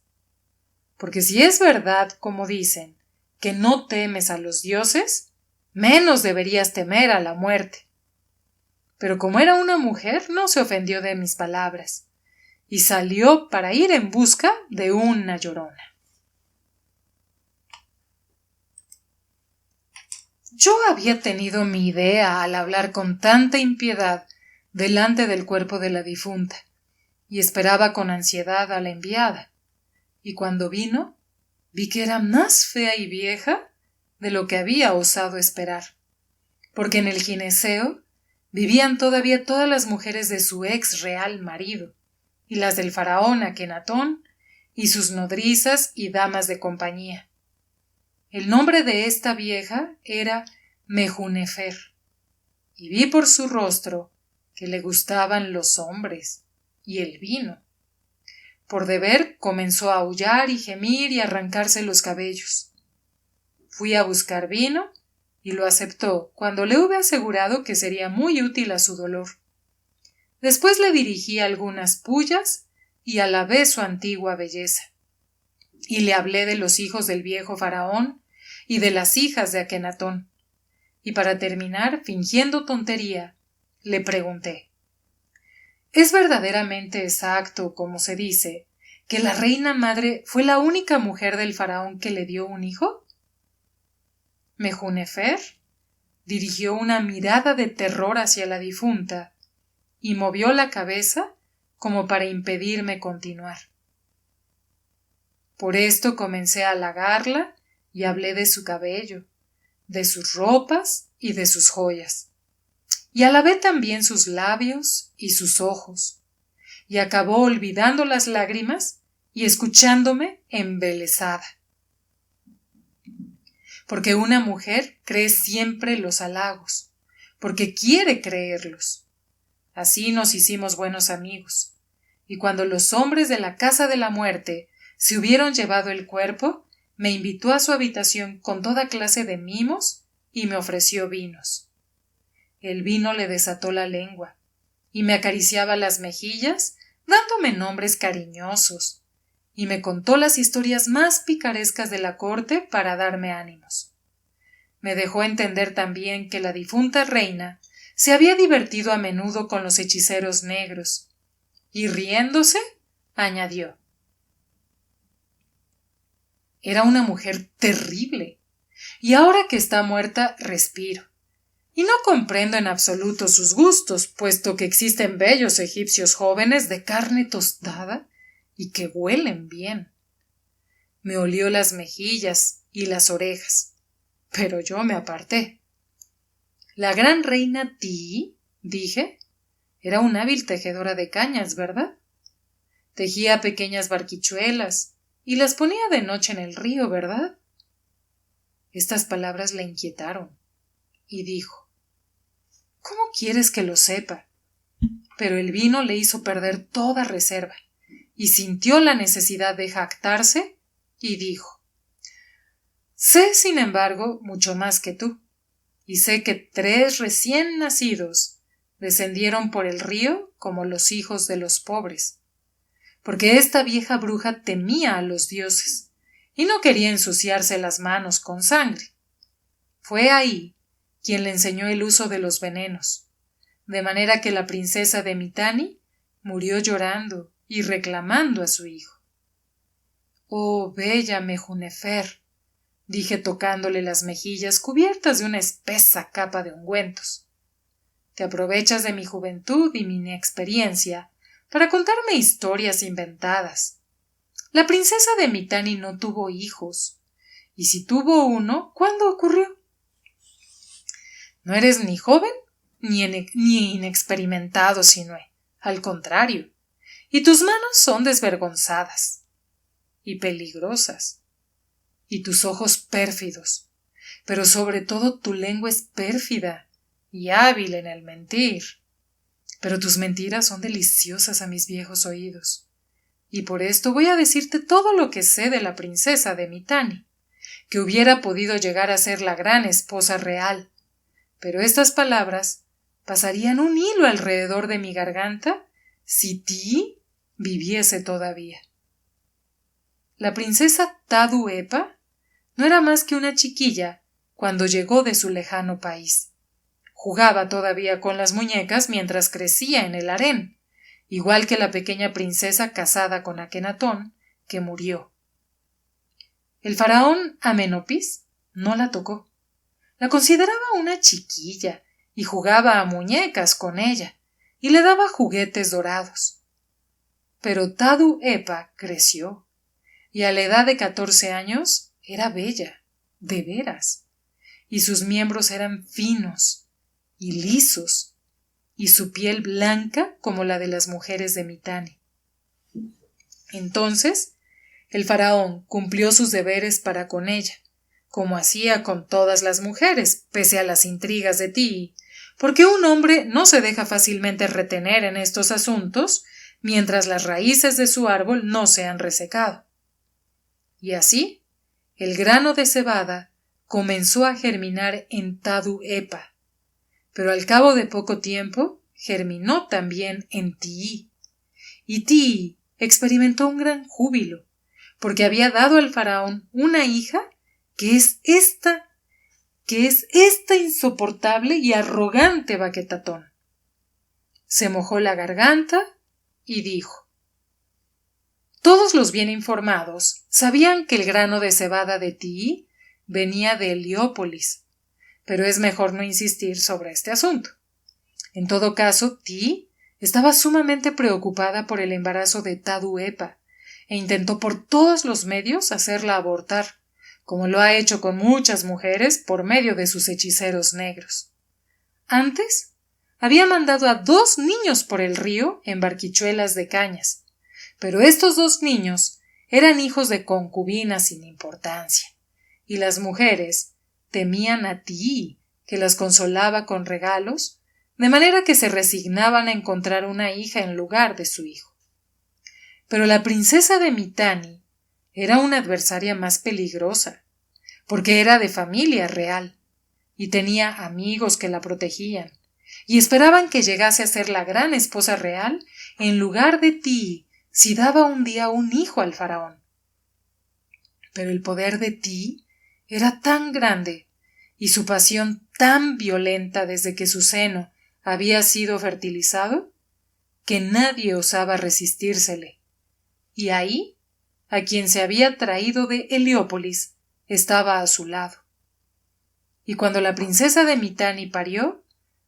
Porque si es verdad, como dicen, que no temes a los dioses, menos deberías temer a la muerte. Pero como era una mujer, no se ofendió de mis palabras, y salió para ir en busca de una llorona. Yo había tenido mi idea al hablar con tanta impiedad delante del cuerpo de la difunta, y esperaba con ansiedad a la enviada, y cuando vino, vi que era más fea y vieja de lo que había osado esperar, porque en el gineceo vivían todavía todas las mujeres de su ex real marido, y las del faraón Akenatón, y sus nodrizas y damas de compañía. El nombre de esta vieja era Mejunefer, y vi por su rostro que le gustaban los hombres y el vino. Por deber comenzó a aullar y gemir y arrancarse los cabellos. Fui a buscar vino y lo aceptó cuando le hube asegurado que sería muy útil a su dolor. Después le dirigí algunas pullas y alabé su antigua belleza. Y le hablé de los hijos del viejo faraón y de las hijas de Akenatón. Y para terminar, fingiendo tontería, le pregunté: ¿Es verdaderamente exacto, como se dice, que la reina madre fue la única mujer del faraón que le dio un hijo? Mejunefer dirigió una mirada de terror hacia la difunta y movió la cabeza como para impedirme continuar. Por esto comencé a halagarla y hablé de su cabello, de sus ropas y de sus joyas, y alabé también sus labios y sus ojos, y acabó olvidando las lágrimas y escuchándome embelesada. Porque una mujer cree siempre los halagos, porque quiere creerlos. Así nos hicimos buenos amigos, y cuando los hombres de la casa de la muerte se hubieron llevado el cuerpo, me invitó a su habitación con toda clase de mimos y me ofreció vinos. El vino le desató la lengua, y me acariciaba las mejillas, dándome nombres cariñosos, y me contó las historias más picarescas de la corte para darme ánimos. Me dejó entender también que la difunta reina se había divertido a menudo con los hechiceros negros, y riéndose, añadió: era una mujer terrible, y ahora que está muerta respiro, y no comprendo en absoluto sus gustos, puesto que existen bellos egipcios jóvenes de carne tostada y que huelen bien. Me olió las mejillas y las orejas, pero yo me aparté. La gran reina Ti, dije, era una hábil tejedora de cañas, ¿verdad? Tejía pequeñas barquichuelas y las ponía de noche en el río, ¿verdad? Estas palabras la inquietaron y dijo: ¿cómo quieres que lo sepa? Pero el vino le hizo perder toda reserva y sintió la necesidad de jactarse y dijo: sé, sin embargo, mucho más que tú, y sé que 3 recién nacidos descendieron por el río como los hijos de los pobres, porque esta vieja bruja temía a los dioses y no quería ensuciarse las manos con sangre. Fue ahí quien le enseñó el uso de los venenos, de manera que la princesa de Mitanni murió llorando y reclamando a su hijo. Oh, bella Mejunefer, dije tocándole las mejillas cubiertas de una espesa capa de ungüentos. Te aprovechas de mi juventud y mi inexperiencia para contarme historias inventadas. La princesa de Mitanni no tuvo hijos, y si tuvo uno, ¿cuándo ocurrió? No eres ni joven ni inexperimentado, Sinué, al contrario, y tus manos son desvergonzadas y peligrosas, y tus ojos pérfidos, pero sobre todo tu lengua es pérfida y hábil en el mentir. Pero tus mentiras son deliciosas a mis viejos oídos, y por esto voy a decirte todo lo que sé de la princesa de Mitanni, que hubiera podido llegar a ser la gran esposa real, pero estas palabras pasarían un hilo alrededor de mi garganta si Ti viviese todavía. La princesa Tadu Epa no era más que una chiquilla cuando llegó de su lejano país. Jugaba todavía con las muñecas mientras crecía en el harén, igual que la pequeña princesa casada con Akenatón, que murió. El faraón Amenopis no la tocó. La consideraba una chiquilla y jugaba a muñecas con ella y le daba juguetes dorados. Pero Tadu Epa creció y a la edad de 14 años era bella, de veras, y sus miembros eran finos y lisos, y su piel blanca como la de las mujeres de Mitanni. Entonces, el faraón cumplió sus deberes para con ella, como hacía con todas las mujeres, pese a las intrigas de Ti, porque un hombre no se deja fácilmente retener en estos asuntos mientras las raíces de su árbol no se han resecado. Y así, el grano de cebada comenzó a germinar en Tadu Epa, pero al cabo de poco tiempo germinó también en Ti, y Ti experimentó un gran júbilo, porque había dado al faraón una hija que es esta insoportable y arrogante Baquetatón. se mojó la garganta y dijo: todos los bien informados sabían que el grano de cebada de Ti venía de Heliópolis, pero es mejor no insistir sobre este asunto. En todo caso, Ti estaba sumamente preocupada por el embarazo de Taduepa e intentó por todos los medios hacerla abortar, como lo ha hecho con muchas mujeres por medio de sus hechiceros negros. Antes, había mandado a 2 niños por el río en barquichuelas de cañas, pero estos 2 niños eran hijos de concubinas sin importancia, y las mujeres temían a Ti, que las consolaba con regalos, de manera que se resignaban a encontrar una hija en lugar de su hijo. Pero la princesa de Mitanni era una adversaria más peligrosa, porque era de familia real, y tenía amigos que la protegían, y esperaban que llegase a ser la gran esposa real en lugar de Ti, si daba un día un hijo al faraón. Pero el poder de Ti era tan grande y su pasión tan violenta desde que su seno había sido fertilizado, que nadie osaba resistírsele, y ahí, a quien se había traído de Heliópolis, estaba a su lado. Y cuando la princesa de Mitanni parió,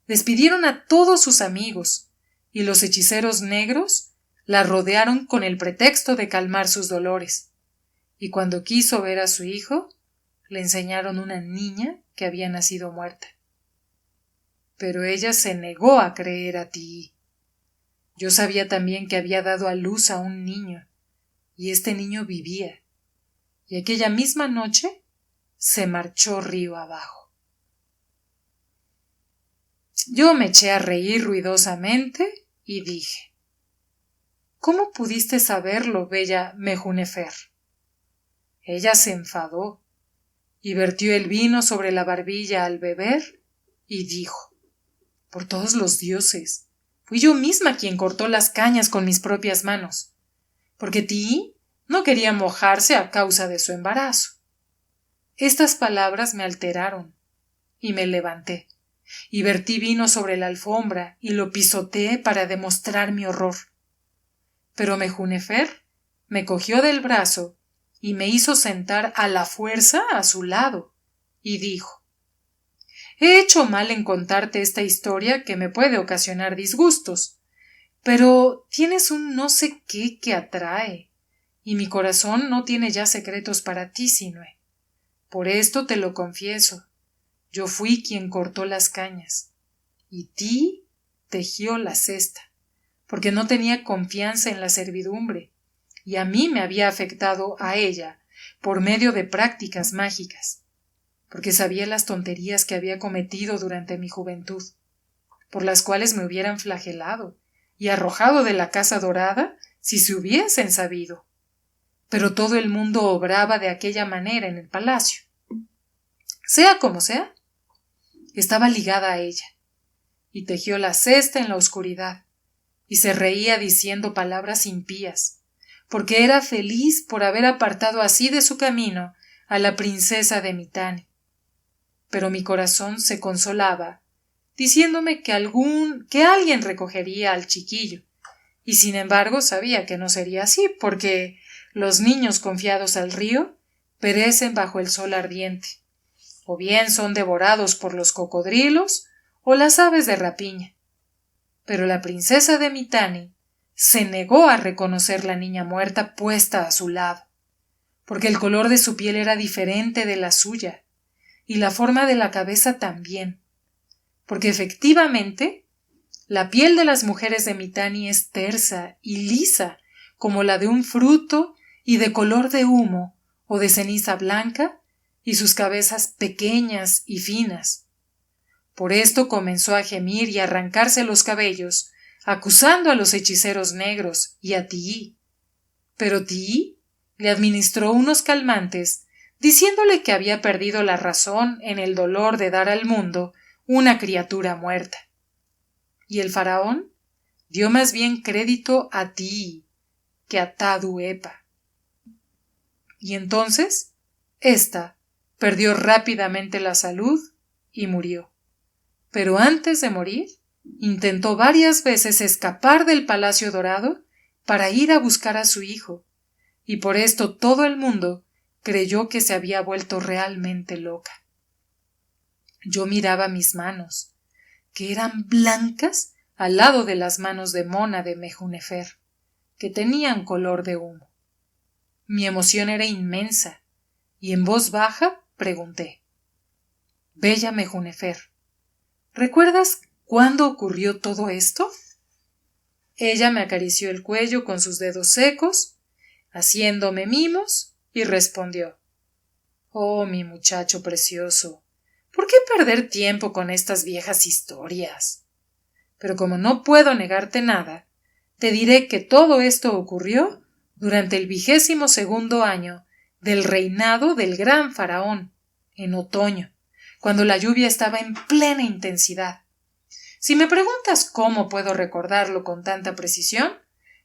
despidieron a todos sus amigos, y los hechiceros negros la rodearon con el pretexto de calmar sus dolores, y cuando quiso ver a su hijo, le enseñaron una niña que había nacido muerta. Pero ella se negó a creer a Ti. Yo sabía también que había dado a luz a un niño, y este niño vivía, y aquella misma noche se marchó río abajo. Yo me eché a reír ruidosamente y dije: ¿cómo pudiste saberlo, bella Mejunefer? Ella se enfadó y vertió el vino sobre la barbilla al beber y dijo: por todos los dioses, fui yo misma quien cortó las cañas con mis propias manos, porque Ti no quería mojarse a causa de su embarazo. Estas palabras me alteraron y me levanté, y vertí vino sobre la alfombra y lo pisoteé para demostrar mi horror. Pero Mejunefer me cogió del brazo y me hizo sentar a la fuerza a su lado, y dijo: he hecho mal en contarte esta historia que me puede ocasionar disgustos, pero tienes un no sé qué que atrae, y mi corazón no tiene ya secretos para ti, Sinue. Por esto te lo confieso, yo fui quien cortó las cañas, y Ti tejió la cesta, porque no tenía confianza en la servidumbre, y a mí me había afectado a ella por medio de prácticas mágicas, porque sabía las tonterías que había cometido durante mi juventud, por las cuales me hubieran flagelado y arrojado de la casa dorada si se hubiesen sabido. Pero todo el mundo obraba de aquella manera en el palacio. Sea como sea, estaba ligada a ella, y tejió la cesta en la oscuridad, y se reía diciendo palabras impías, porque era feliz por haber apartado así de su camino a la princesa de Mitanni. Pero mi corazón se consolaba, diciéndome que alguien recogería al chiquillo, y sin embargo sabía que no sería así, porque los niños confiados al río perecen bajo el sol ardiente, o bien son devorados por los cocodrilos o las aves de rapiña. Pero la princesa de Mitanni se negó a reconocer la niña muerta puesta a su lado, porque el color de su piel era diferente de la suya, y la forma de la cabeza también, porque efectivamente la piel de las mujeres de Mitanni es tersa y lisa como la de un fruto y de color de humo o de ceniza blanca, y sus cabezas pequeñas y finas. Por esto comenzó a gemir y a arrancarse los cabellos, acusando a los hechiceros negros y a Ti. Pero Ti le administró unos calmantes, diciéndole que había perdido la razón en el dolor de dar al mundo una criatura muerta. Y el faraón dio más bien crédito a Ti que a Taduepa. Y entonces, ésta perdió rápidamente la salud y murió. Pero antes de morir, Intentó varias veces escapar del Palacio Dorado para ir a buscar a su hijo, y por esto todo el mundo creyó que se había vuelto realmente loca. Yo miraba mis manos, que eran blancas al lado de las manos de Mona de Mejunnefer, que tenían color de humo. Mi emoción era inmensa, y en voz baja pregunté: Bella Mejunnefer, ¿recuerdas cuándo ocurrió todo esto? Ella me acarició el cuello con sus dedos secos, haciéndome mimos, y respondió: Oh, mi muchacho precioso, ¿por qué perder tiempo con estas viejas historias? Pero como no puedo negarte nada, te diré que todo esto ocurrió durante el 22º año del reinado del gran faraón, en otoño, cuando la lluvia estaba en plena intensidad. Si me preguntas cómo puedo recordarlo con tanta precisión,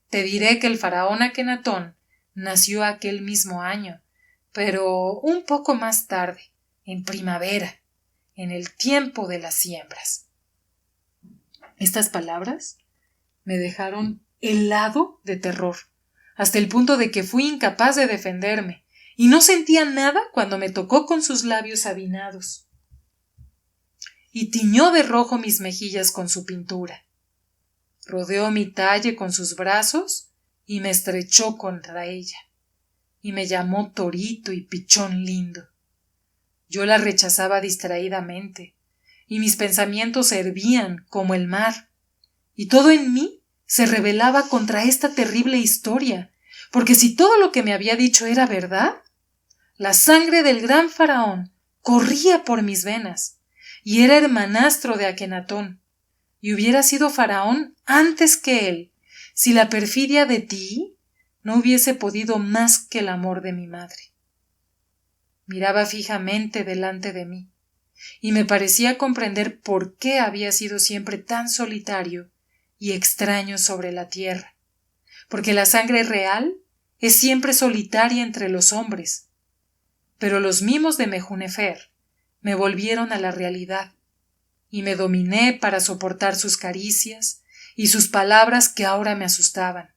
te diré que el faraón Akenatón nació aquel mismo año, pero un poco más tarde, en primavera, en el tiempo de las siembras. Estas palabras me dejaron helado de terror, hasta el punto de que fui incapaz de defenderme, y no sentía nada cuando me tocó con sus labios avinados, y tiñó de rojo mis mejillas con su pintura. Rodeó mi talle con sus brazos y me estrechó contra ella, y me llamó torito y pichón lindo. Yo la rechazaba distraídamente, y mis pensamientos hervían como el mar, y todo en mí se rebelaba contra esta terrible historia, porque si todo lo que me había dicho era verdad, la sangre del gran faraón corría por mis venas, y era hermanastro de Akenatón, y hubiera sido faraón antes que él, si la perfidia de Ti no hubiese podido más que el amor de mi madre. Miraba fijamente delante de mí, y me parecía comprender por qué había sido siempre tan solitario y extraño sobre la tierra, porque la sangre real es siempre solitaria entre los hombres. Pero los mimos de Mejunnefer me volvieron a la realidad, y me dominé para soportar sus caricias y sus palabras que ahora me asustaban,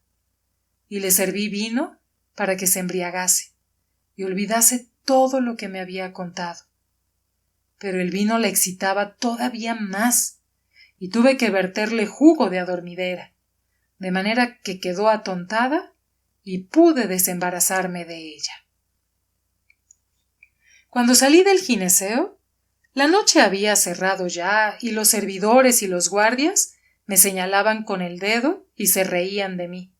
y le serví vino para que se embriagase y olvidase todo lo que me había contado. Pero el vino la excitaba todavía más, y tuve que verterle jugo de adormidera, de manera que quedó atontada y pude desembarazarme de ella. Cuando salí del gineceo, la noche había cerrado ya, y los servidores y los guardias me señalaban con el dedo y se reían de mí,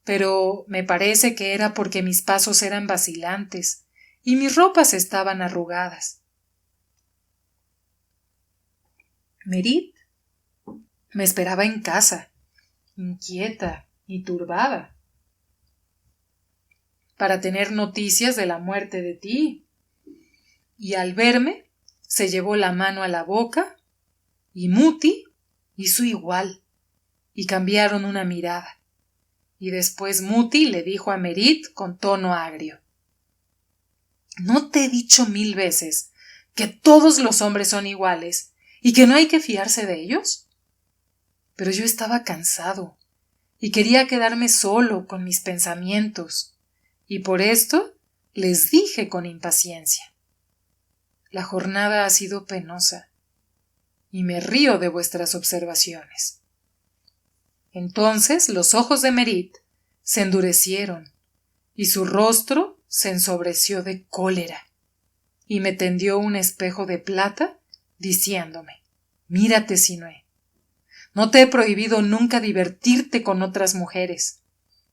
pero me parece que era porque mis pasos eran vacilantes y mis ropas estaban arrugadas. Merit me esperaba en casa, inquieta y turbada, para tener noticias de la muerte de Ti, y al verme se llevó la mano a la boca, y Muti hizo igual, y cambiaron una mirada, y después Muti le dijo a Merit con tono agrio: ¿No te he dicho 1000 veces que todos los hombres son iguales y que no hay que fiarse de ellos? Pero yo estaba cansado y quería quedarme solo con mis pensamientos, y por esto les dije con impaciencia: La jornada ha sido penosa, y me río de vuestras observaciones. Entonces los ojos de Merit se endurecieron, y su rostro se ensobreció de cólera, y me tendió un espejo de plata, diciéndome: Mírate, Sinué. No te he prohibido nunca divertirte con otras mujeres,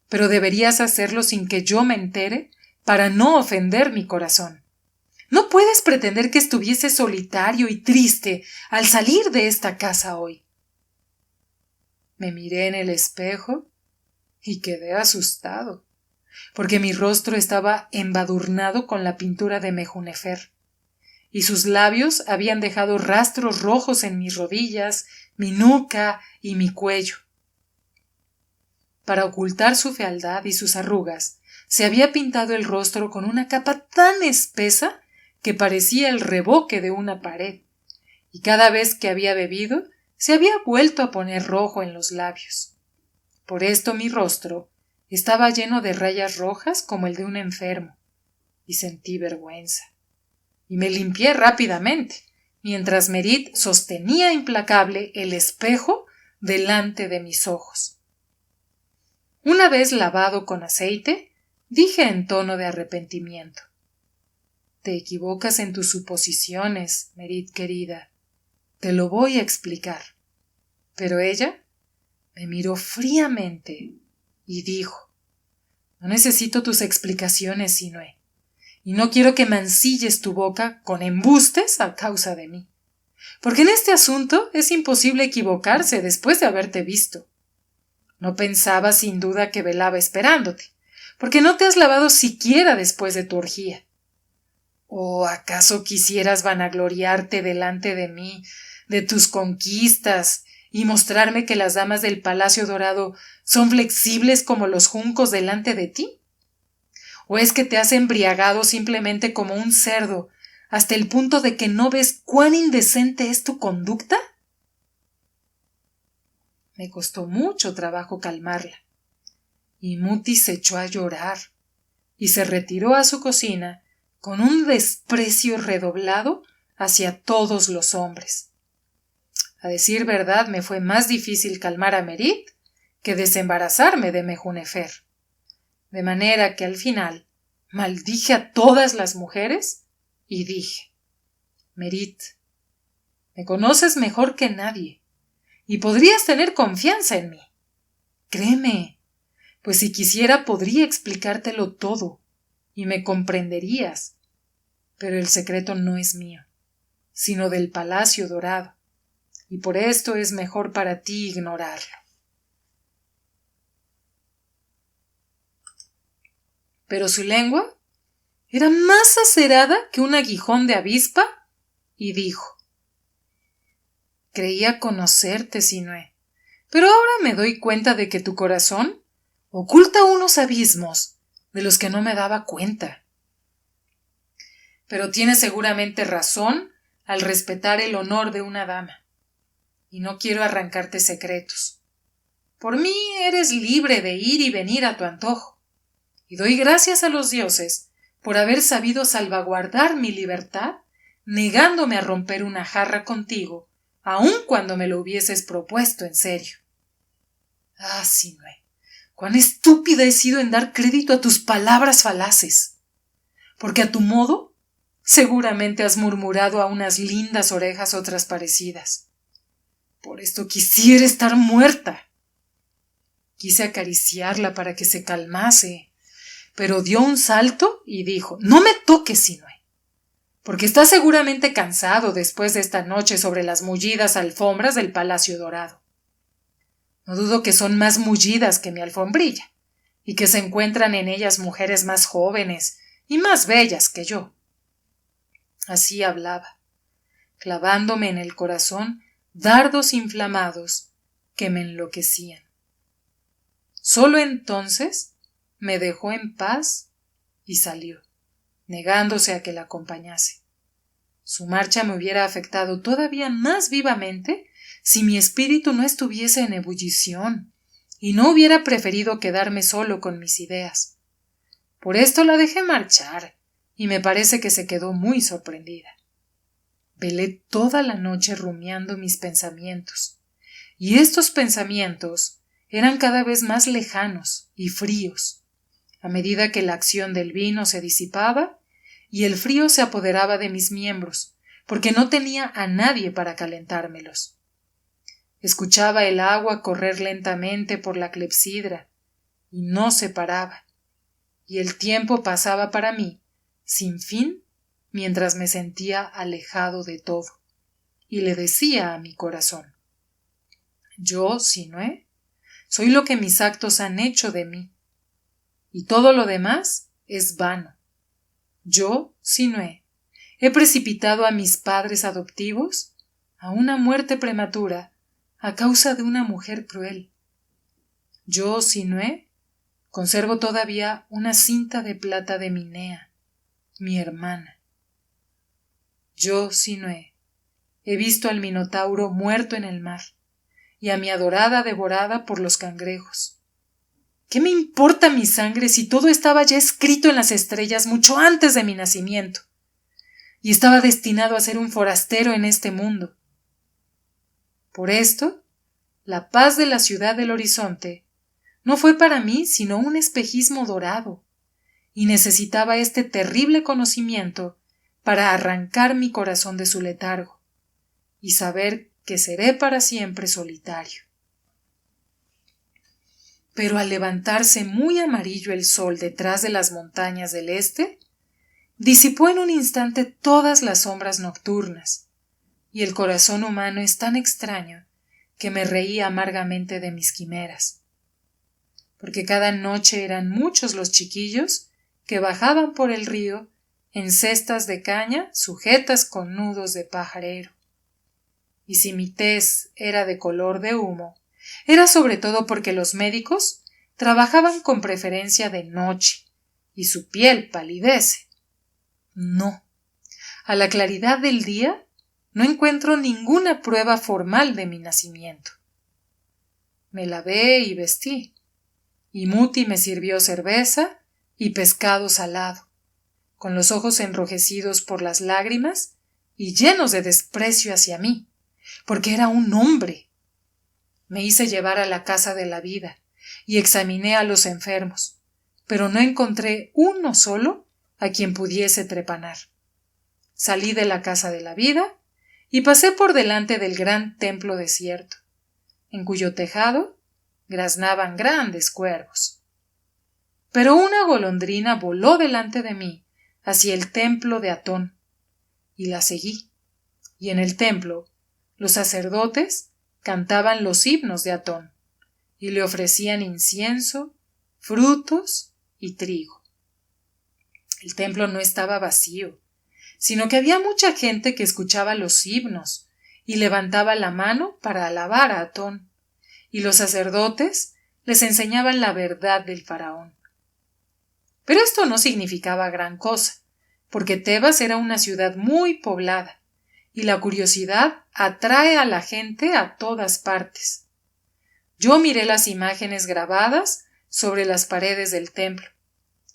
pero deberías hacerlo sin que yo me entere para no ofender mi corazón. No puedes pretender que estuviese solitario y triste al salir de esta casa hoy. Me miré en el espejo y quedé asustado, porque mi rostro estaba embadurnado con la pintura de Mejunnefer, y sus labios habían dejado rastros rojos en mis rodillas, mi nuca y mi cuello. Para ocultar su fealdad y sus arrugas, se había pintado el rostro con una capa tan espesa que parecía el revoque de una pared, y cada vez que había bebido se había vuelto a poner rojo en los labios. Por esto mi rostro estaba lleno de rayas rojas como el de un enfermo, y sentí vergüenza. Y me limpié rápidamente, mientras Merit sostenía implacable el espejo delante de mis ojos. Una vez lavado con aceite, dije en tono de arrepentimiento: te equivocas en tus suposiciones, Merit querida. Te lo voy a explicar. Pero ella me miró fríamente y dijo: no necesito tus explicaciones, Sinue, y no quiero que mancilles tu boca con embustes a causa de mí, porque en este asunto es imposible equivocarse después de haberte visto. No pensaba sin duda que velaba esperándote, porque no te has lavado siquiera después de tu orgía. ¿O acaso quisieras vanagloriarte delante de mí de tus conquistas y mostrarme que las damas del Palacio Dorado son flexibles como los juncos delante de ti? ¿O es que te has embriagado simplemente como un cerdo hasta el punto de que no ves cuán indecente es tu conducta? Me costó mucho trabajo calmarla, y Muti se echó a llorar y se retiró a su cocina con un desprecio redoblado hacia todos los hombres. A decir verdad, me fue más difícil calmar a Merit que desembarazarme de Mejunefer, de manera que al final maldije a todas las mujeres y dije: Merit, me conoces mejor que nadie y podrías tener confianza en mí. Créeme, pues si quisiera podría explicártelo todo y me comprenderías, pero el secreto no es mío, sino del Palacio Dorado, y por esto es mejor para ti ignorarlo. Pero su lengua era más acerada que un aguijón de avispa y dijo: creía conocerte, Sinue, pero ahora me doy cuenta de que tu corazón oculta unos abismos de los que no me daba cuenta. Pero tienes seguramente razón al respetar el honor de una dama, y no quiero arrancarte secretos. Por mí eres libre de ir y venir a tu antojo, y doy gracias a los dioses por haber sabido salvaguardar mi libertad, negándome a romper una jarra contigo, aun cuando me lo hubieses propuesto en serio. Ah, Sinue, cuán estúpida he sido en dar crédito a tus palabras falaces, porque a tu modo seguramente has murmurado a unas lindas orejas otras parecidas. Por esto quisiera estar muerta. Quise acariciarla para que se calmase, pero dio un salto y dijo: no me toques, Sinue, porque estás seguramente cansado después de esta noche sobre las mullidas alfombras del Palacio Dorado. No dudo que son más mullidas que mi alfombrilla, y que se encuentran en ellas mujeres más jóvenes y más bellas que yo. Así hablaba, clavándome en el corazón dardos inflamados que me enloquecían. Solo entonces me dejó en paz y salió, negándose a que la acompañase. Su marcha me hubiera afectado todavía más vivamente si mi espíritu no estuviese en ebullición y no hubiera preferido quedarme solo con mis ideas. Por esto la dejé marchar, y me parece que se quedó muy sorprendida. Velé toda la noche rumiando mis pensamientos, y estos pensamientos eran cada vez más lejanos y fríos, a medida que la acción del vino se disipaba y el frío se apoderaba de mis miembros, porque no tenía a nadie para calentármelos. Escuchaba el agua correr lentamente por la clepsidra, y no se paraba, y el tiempo pasaba para mí sin fin mientras me sentía alejado de todo, y le decía a mi corazón: yo, Sinue, soy lo que mis actos han hecho de mí, y todo lo demás es vano. Yo, Sinue, he precipitado a mis padres adoptivos a una muerte prematura a causa de una mujer cruel. Yo, Sinue, conservo todavía una cinta de plata de Minea, mi hermana. Yo, Sinue, he visto al Minotauro muerto en el mar, y a mi adorada devorada por los cangrejos. ¿Qué me importa mi sangre si todo estaba ya escrito en las estrellas mucho antes de mi nacimiento? Y estaba destinado a ser un forastero en este mundo. Por esto, la paz de la ciudad del horizonte no fue para mí sino un espejismo dorado, y necesitaba este terrible conocimiento para arrancar mi corazón de su letargo y saber que seré para siempre solitario. Pero al levantarse muy amarillo el sol detrás de las montañas del este, disipó en un instante todas las sombras nocturnas, y el corazón humano es tan extraño que me reí amargamente de mis quimeras, porque cada noche eran muchos los chiquillos que bajaban por el río en cestas de caña sujetas con nudos de pajarero. Y si mi tez era de color de humo, era sobre todo porque los médicos trabajaban con preferencia de noche y su piel palidece. No, a la claridad del día no encuentro ninguna prueba formal de mi nacimiento. Me lavé y vestí, y Muti me sirvió cerveza y pescado salado, con los ojos enrojecidos por las lágrimas y llenos de desprecio hacia mí, porque era un hombre. Me hice llevar a la casa de la vida y examiné a los enfermos, pero no encontré uno solo a quien pudiese trepanar. Salí de la casa de la vida y pasé por delante del gran templo desierto, en cuyo tejado graznaban grandes cuervos. Pero una golondrina voló delante de mí hacia el templo de Atón, y la seguí, y en el templo los sacerdotes cantaban los himnos de Atón, y le ofrecían incienso, frutos y trigo. El templo no estaba vacío, sino que había mucha gente que escuchaba los himnos y levantaba la mano para alabar a Atón, y los sacerdotes les enseñaban la verdad del faraón. Pero esto no significaba gran cosa, porque Tebas era una ciudad muy poblada, y la curiosidad atrae a la gente a todas partes. Yo miré las imágenes grabadas sobre las paredes del templo,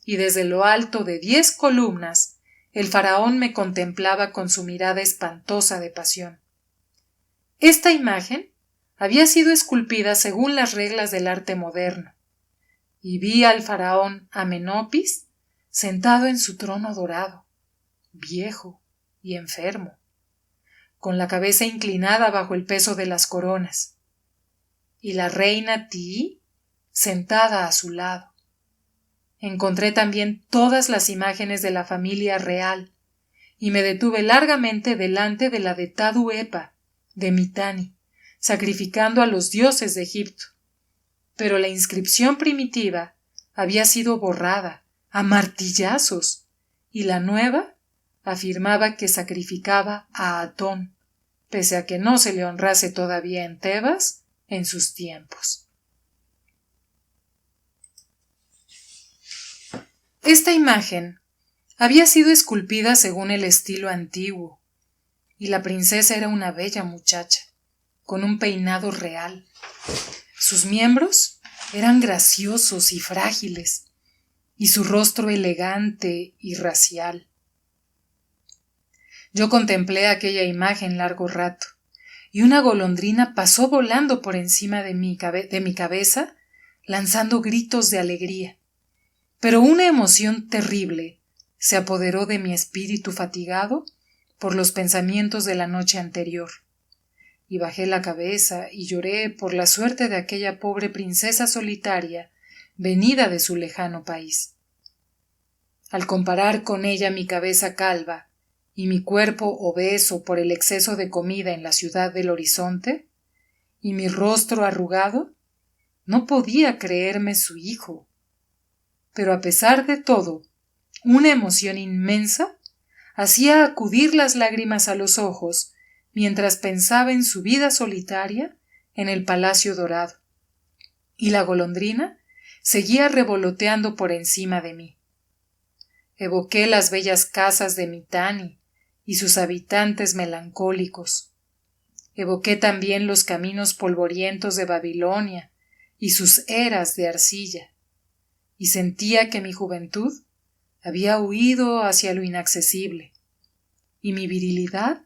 y desde lo alto de 10 columnas el faraón me contemplaba con su mirada espantosa de pasión. Esta imagen había sido esculpida según las reglas del arte moderno, y vi al faraón Amenopis sentado en su trono dorado, viejo y enfermo, con la cabeza inclinada bajo el peso de las coronas, y la reina Tii sentada a su lado. Encontré también todas las imágenes de la familia real, y me detuve largamente delante de la de Tadu Epa, de Mitanni, sacrificando a los dioses de Egipto. Pero la inscripción primitiva había sido borrada a martillazos, y la nueva afirmaba que sacrificaba a Atón, pese a que no se le honrase todavía en Tebas en sus tiempos. Esta imagen había sido esculpida según el estilo antiguo, y la princesa era una bella muchacha, con un peinado real. Sus miembros eran graciosos y frágiles, y su rostro elegante y racial. Yo contemplé aquella imagen largo rato, y una golondrina pasó volando por encima de mi cabeza, lanzando gritos de alegría. Pero una emoción terrible se apoderó de mi espíritu fatigado por los pensamientos de la noche anterior, y bajé la cabeza y lloré por la suerte de aquella pobre princesa solitaria venida de su lejano país. Al comparar con ella mi cabeza calva y mi cuerpo obeso por el exceso de comida en la ciudad del horizonte, y mi rostro arrugado, no podía creerme su hijo. Pero a pesar de todo, una emoción inmensa hacía acudir las lágrimas a los ojos mientras pensaba en su vida solitaria en el Palacio Dorado, y la golondrina seguía revoloteando por encima de mí. Evoqué las bellas casas de Mitanni y sus habitantes melancólicos, Evoqué también los caminos polvorientos de Babilonia y sus eras de arcilla, y sentía que mi juventud había huido hacia lo inaccesible, y mi virilidad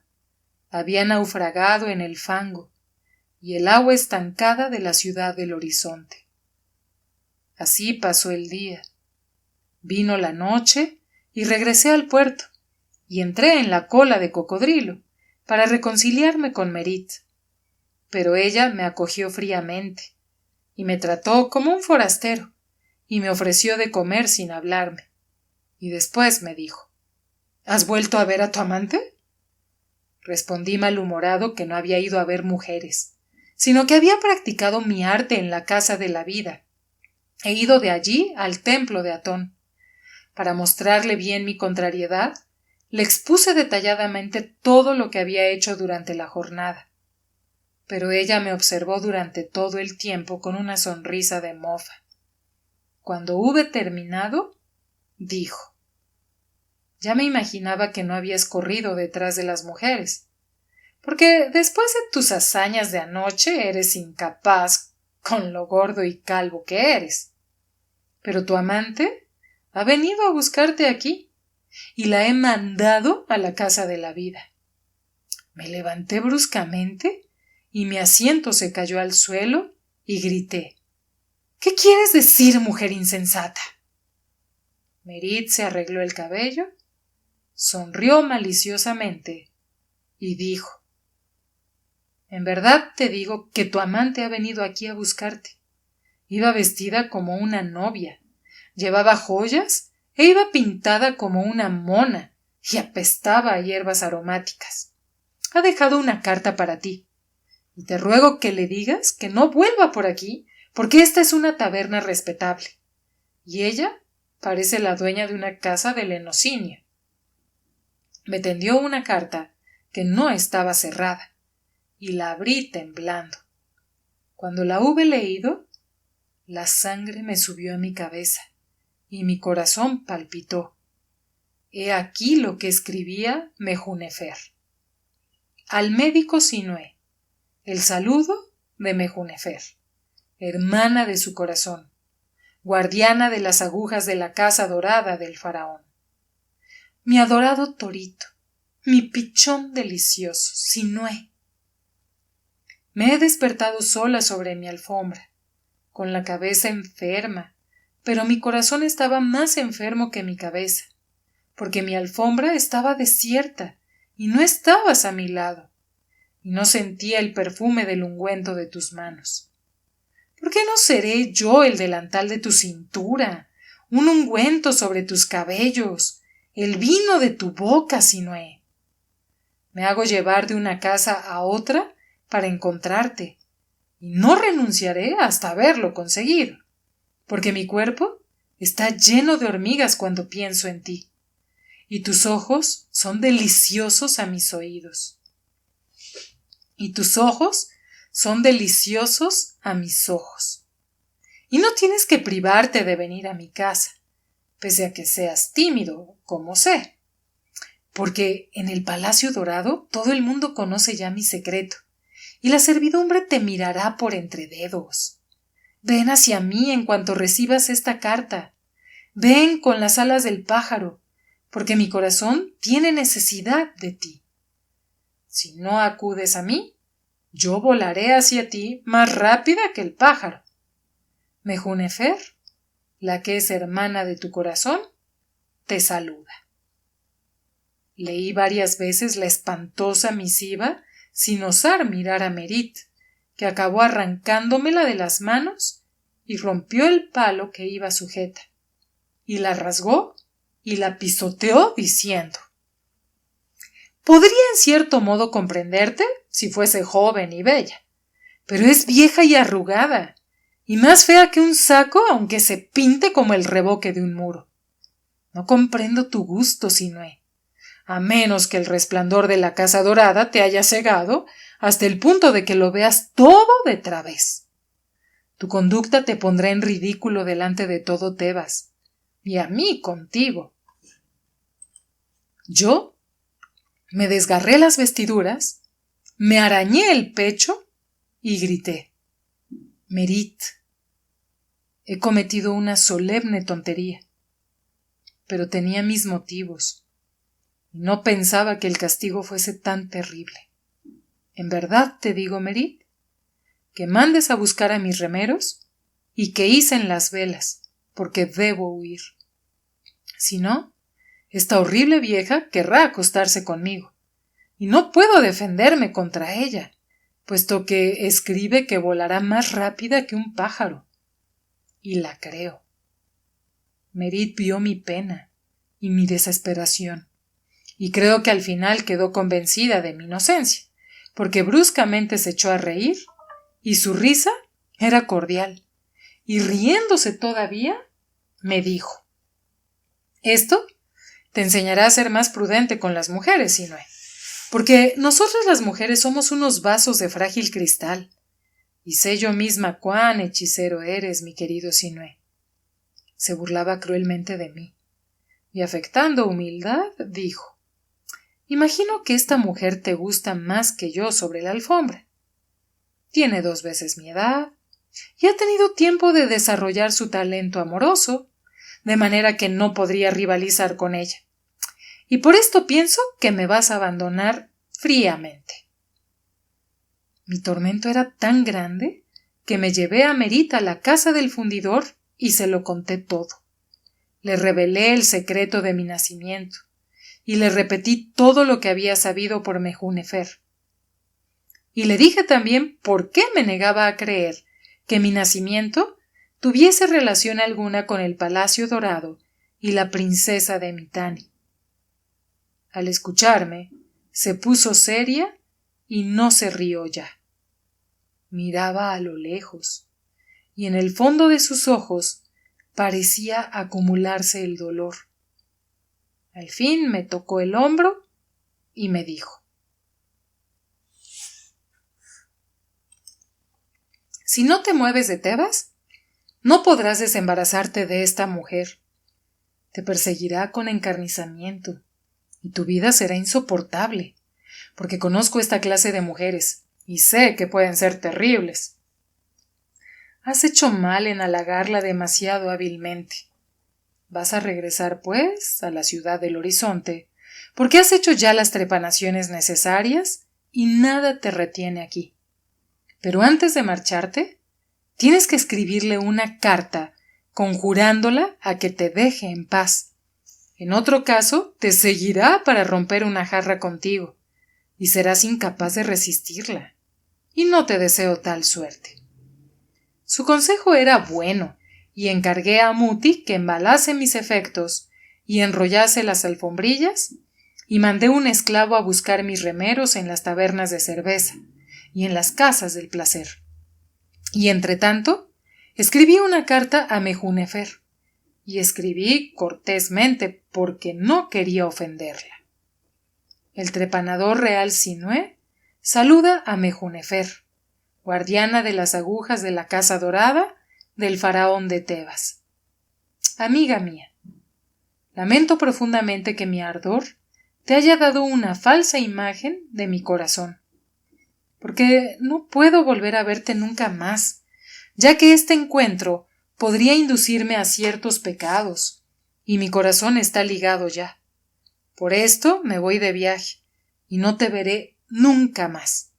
había naufragado en el fango y el agua estancada de la ciudad del horizonte. Así pasó el día. Vino la noche y regresé al puerto, y entré en la cola de cocodrilo para reconciliarme con Merit. Pero ella me acogió fríamente, y me trató como un forastero, y me ofreció de comer sin hablarme. Y después me dijo: ¿Has vuelto a ver a tu amante? Respondí malhumorado que no había ido a ver mujeres, sino que había practicado mi arte en la casa de la vida. He ido de allí al templo de Atón. Para mostrarle bien mi contrariedad, le expuse detalladamente todo lo que había hecho durante la jornada. Pero ella me observó durante todo el tiempo con una sonrisa de mofa. Cuando hube terminado, dijo: Ya me imaginaba que no habías corrido detrás de las mujeres, porque después de tus hazañas de anoche eres incapaz, con lo gordo y calvo que eres. Pero tu amante ha venido a buscarte aquí, y la he mandado a la casa de la vida. Me levanté bruscamente y mi asiento se cayó al suelo y grité: ¿Qué quieres decir, mujer insensata? Merit se arregló el cabello, sonrió maliciosamente y dijo: En verdad te digo que tu amante ha venido aquí a buscarte. Iba vestida como una novia, llevaba joyas e iba pintada como una mona y apestaba a hierbas aromáticas. Ha dejado una carta para ti, y te ruego que le digas que no vuelva por aquí, porque esta es una taberna respetable, y ella parece la dueña de una casa de lenocinia. Me tendió una carta que no estaba cerrada, y la abrí temblando. Cuando la hube leído, la sangre me subió a mi cabeza, y mi corazón palpitó. He aquí lo que escribía Mejunefer. Al médico Sinué, el saludo de Mejunefer, hermana de su corazón, guardiana de las agujas de la casa dorada del faraón. Mi adorado torito, mi pichón delicioso, Sinué. Me he despertado sola sobre mi alfombra, con la cabeza enferma, pero mi corazón estaba más enfermo que mi cabeza, porque mi alfombra estaba desierta y no estabas a mi lado, y no sentía el perfume del ungüento de tus manos. ¿Por qué no seré yo el delantal de tu cintura, un ungüento sobre tus cabellos, el vino de tu boca, Sinué? Me hago llevar de una casa a otra para encontrarte, y no renunciaré hasta haberlo conseguido, porque mi cuerpo está lleno de hormigas cuando pienso en ti, y tus ojos son deliciosos a mis oídos. Y tus ojos son deliciosos a mis ojos. Y no tienes que privarte de venir a mi casa, pese a que seas tímido, como sé, porque en el Palacio Dorado todo el mundo conoce ya mi secreto, y la servidumbre te mirará por entre dedos. Ven hacia mí en cuanto recibas esta carta. Ven con las alas del pájaro, porque mi corazón tiene necesidad de ti. Si no acudes a mí, yo volaré hacia ti más rápida que el pájaro. Mejunefer, la que es hermana de tu corazón, te saluda. Leí varias veces la espantosa misiva sin osar mirar a Merit, que acabó arrancándomela de las manos y rompió el palo que iba sujeta, y la rasgó y la pisoteó diciendo: Podría en cierto modo comprenderte si fuese joven y bella, pero es vieja y arrugada, y más fea que un saco aunque se pinte como el revoque de un muro. No comprendo tu gusto, Sinué, a menos que el resplandor de la casa dorada te haya cegado hasta el punto de que lo veas todo de través. Tu conducta te pondrá en ridículo delante de todo Tebas, y a mí contigo. Yo me desgarré las vestiduras, Me arañé el pecho y grité: Merit, he cometido una solemne tontería, pero tenía mis motivos y no pensaba que el castigo fuese tan terrible. En verdad te digo, Merit, que mandes a buscar a mis remeros y que icen las velas, porque debo huir. Si no, esta horrible vieja querrá acostarse conmigo, y no puedo defenderme contra ella, puesto que escribe que volará más rápida que un pájaro. Y la creo. Merit vio mi pena y mi desesperación, y creo que al final quedó convencida de mi inocencia, porque bruscamente se echó a reír, y su risa era cordial, y riéndose todavía, me dijo: Esto te enseñará a ser más prudente con las mujeres, Sinué, porque nosotras las mujeres somos unos vasos de frágil cristal, y sé yo misma cuán hechicero eres, mi querido Sinué. Se burlaba cruelmente de mí, y afectando humildad, dijo: Imagino que esta mujer te gusta más que yo sobre la alfombra. Tiene 2 veces mi edad, y ha tenido tiempo de desarrollar su talento amoroso, de manera que no podría rivalizar con ella. Y por esto pienso que me vas a abandonar fríamente. Mi tormento era tan grande que me llevé a Merit a la casa del fundidor y se lo conté todo. Le revelé el secreto de mi nacimiento y le repetí todo lo que había sabido por Mejúnefer. Y le dije también por qué me negaba a creer que mi nacimiento tuviese relación alguna con el Palacio Dorado y la princesa de Mitanni. Al escucharme, se puso seria y no se rió ya. Miraba a lo lejos, y en el fondo de sus ojos parecía acumularse el dolor. Al fin me tocó el hombro y me dijo: Si no te mueves de Tebas, no podrás desembarazarte de esta mujer. Te perseguirá con encarnizamiento, y tu vida será insoportable, porque conozco esta clase de mujeres, y sé que pueden ser terribles. Has hecho mal en halagarla demasiado hábilmente. Vas a regresar, pues, a la ciudad del horizonte, porque has hecho ya las trepanaciones necesarias y nada te retiene aquí. Pero antes de marcharte, tienes que escribirle una carta conjurándola a que te deje en paz. En otro caso, te seguirá para romper una jarra contigo, y serás incapaz de resistirla. Y no te deseo tal suerte. Su consejo era bueno, y encargué a Muti que embalase mis efectos y enrollase las alfombrillas, y mandé un esclavo a buscar mis remeros en las tabernas de cerveza y en las casas del placer. Y entretanto, escribí una carta a Mejúnefer, y escribí cortésmente porque no quería ofenderla. El trepanador real Sinué saluda a Mejúnefer, guardiana de las agujas de la casa dorada del faraón de Tebas. Amiga mía, lamento profundamente que mi ardor te haya dado una falsa imagen de mi corazón, porque no puedo volver a verte nunca más, ya que este encuentro podría inducirme a ciertos pecados, y mi corazón está ligado ya. Por esto me voy de viaje, y no te veré nunca más.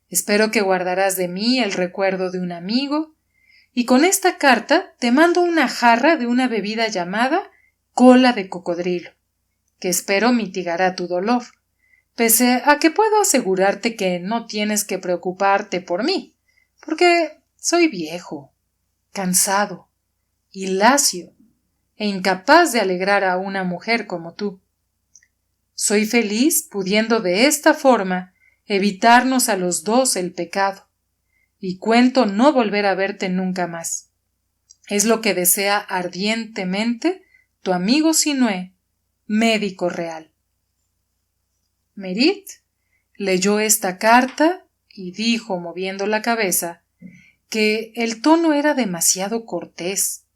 Espero que guardarás de mí el recuerdo de un amigo, y con esta carta te mando una jarra de una bebida llamada cola de cocodrilo, que espero mitigará tu dolor, pese a que puedo asegurarte que no tienes que preocuparte por mí, porque soy viejo, cansado y lacio, e incapaz de alegrar a una mujer como tú. Soy feliz pudiendo de esta forma evitarnos a los dos el pecado, y cuento no volver a verte nunca más. Es lo que desea ardientemente tu amigo Sinué, médico real. Merit leyó esta carta y dijo, moviendo la cabeza, que el tono era demasiado cortés.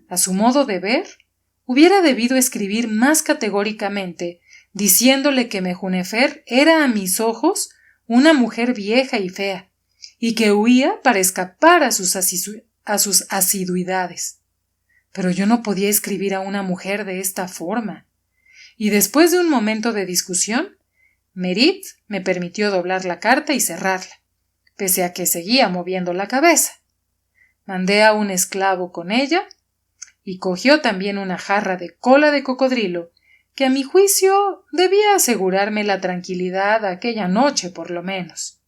A su modo de ver, hubiera debido escribir más categóricamente, diciéndole que Mejúnefer era a mis ojos una mujer vieja y fea, y que huía para escapar a sus asiduidades. Pero yo no podía escribir a una mujer de esta forma. Y después de un momento de discusión, Merit me permitió doblar la carta y cerrarla, pese a que seguía moviendo la cabeza. Mandé a un esclavo con ella y cogió también una jarra de cola de cocodrilo, que a mi juicio debía asegurarme la tranquilidad aquella noche por lo menos.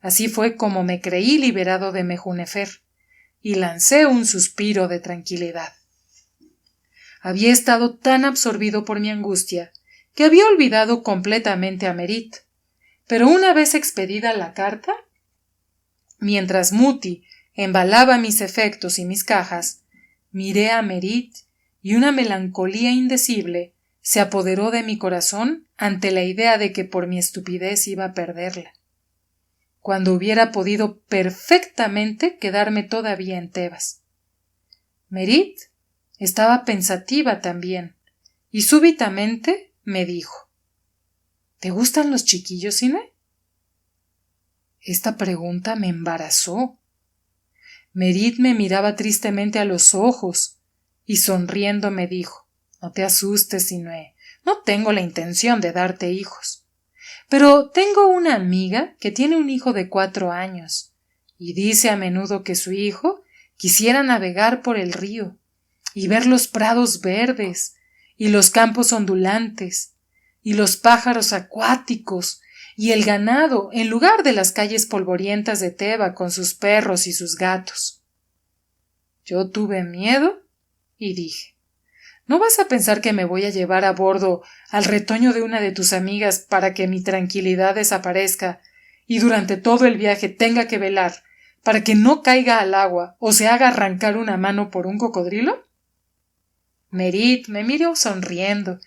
Así fue como me creí liberado de Mejunefer, y lancé un suspiro de tranquilidad. Había estado tan absorbido por mi angustia que había olvidado completamente a Merit, pero una vez expedida la carta, mientras Muti embalaba mis efectos y mis cajas, miré a Merit y una melancolía indecible se apoderó de mi corazón ante la idea de que por mi estupidez iba a perderla, cuando hubiera podido perfectamente quedarme todavía en Tebas. Merit estaba pensativa también, y súbitamente me dijo: ¿Te gustan los chiquillos, Ine? Esta pregunta me embarazó. Merit me miraba tristemente a los ojos, y sonriendo me dijo: No te asustes, Sinué, no tengo la intención de darte hijos. Pero tengo una amiga que tiene un hijo de 4 años, y dice a menudo que su hijo quisiera navegar por el río, y ver los prados verdes, y los campos ondulantes, y los pájaros acuáticos, y el ganado, en lugar de las calles polvorientas de Teba con sus perros y sus gatos. Yo tuve miedo y dije: ¿No vas a pensar que me voy a llevar a bordo al retoño de una de tus amigas para que mi tranquilidad desaparezca y durante todo el viaje tenga que velar para que no caiga al agua o se haga arrancar una mano por un cocodrilo? Merit me miró sonriendo,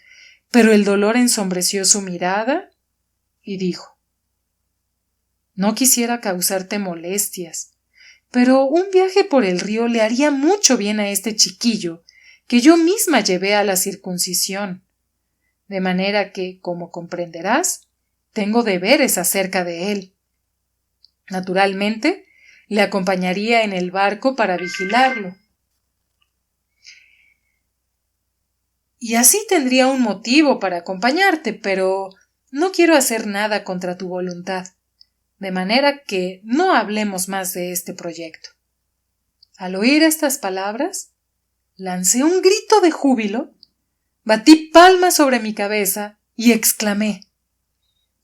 pero el dolor ensombreció su mirada y dijo: No quisiera causarte molestias, pero un viaje por el río le haría mucho bien a este chiquillo que yo misma llevé a la circuncisión, de manera que, como comprenderás, tengo deberes acerca de él. Naturalmente, le acompañaría en el barco para vigilarlo. Y así tendría un motivo para acompañarte, pero no quiero hacer nada contra tu voluntad, de manera que no hablemos más de este proyecto. Al oír estas palabras, lancé un grito de júbilo, batí palmas sobre mi cabeza y exclamé: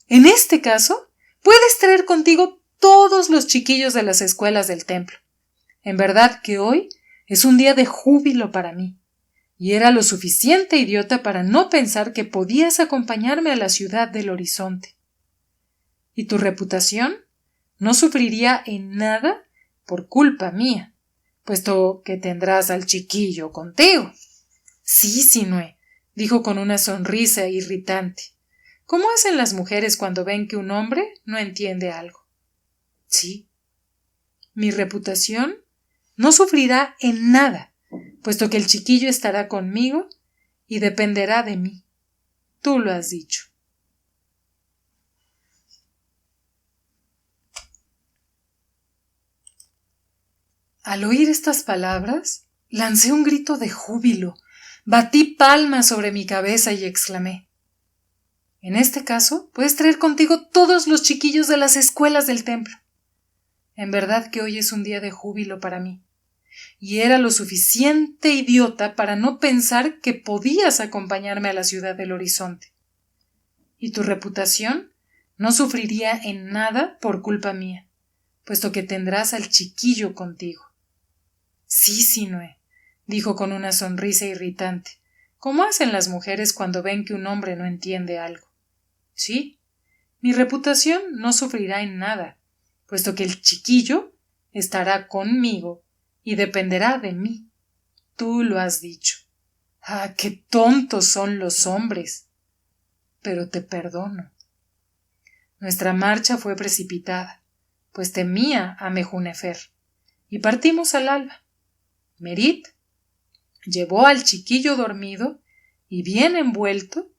En este caso, puedes traer contigo todos los chiquillos de las escuelas del templo. En verdad que hoy es un día de júbilo para mí, y era lo suficiente idiota para no pensar que podías acompañarme a la ciudad del horizonte. Y tu reputación no sufriría en nada por culpa mía, puesto que tendrás al chiquillo contigo. Sí, Sinué, dijo con una sonrisa irritante, ¿cómo hacen las mujeres cuando ven que un hombre no entiende algo? Sí. Mi reputación no sufrirá en nada, puesto que el chiquillo estará conmigo y dependerá de mí. Tú lo has dicho. Al oír estas palabras, lancé un grito de júbilo, batí palmas sobre mi cabeza y exclamé: En este caso, puedes traer contigo todos los chiquillos de las escuelas del templo. En verdad que hoy es un día de júbilo para mí, y era lo suficiente idiota para no pensar que podías acompañarme a la ciudad del horizonte. Y tu reputación no sufriría en nada por culpa mía, puesto que tendrás al chiquillo contigo. Sí, Sinué, dijo con una sonrisa irritante, como hacen las mujeres cuando ven que un hombre no entiende algo. Sí, mi reputación no sufrirá en nada, puesto que el chiquillo estará conmigo y dependerá de mí. Tú lo has dicho. Ah, qué tontos son los hombres. Pero te perdono. Nuestra marcha fue precipitada, pues temía a Mejunefer, y partimos al alba. Merit llevó al chiquillo dormido y bien envuelto,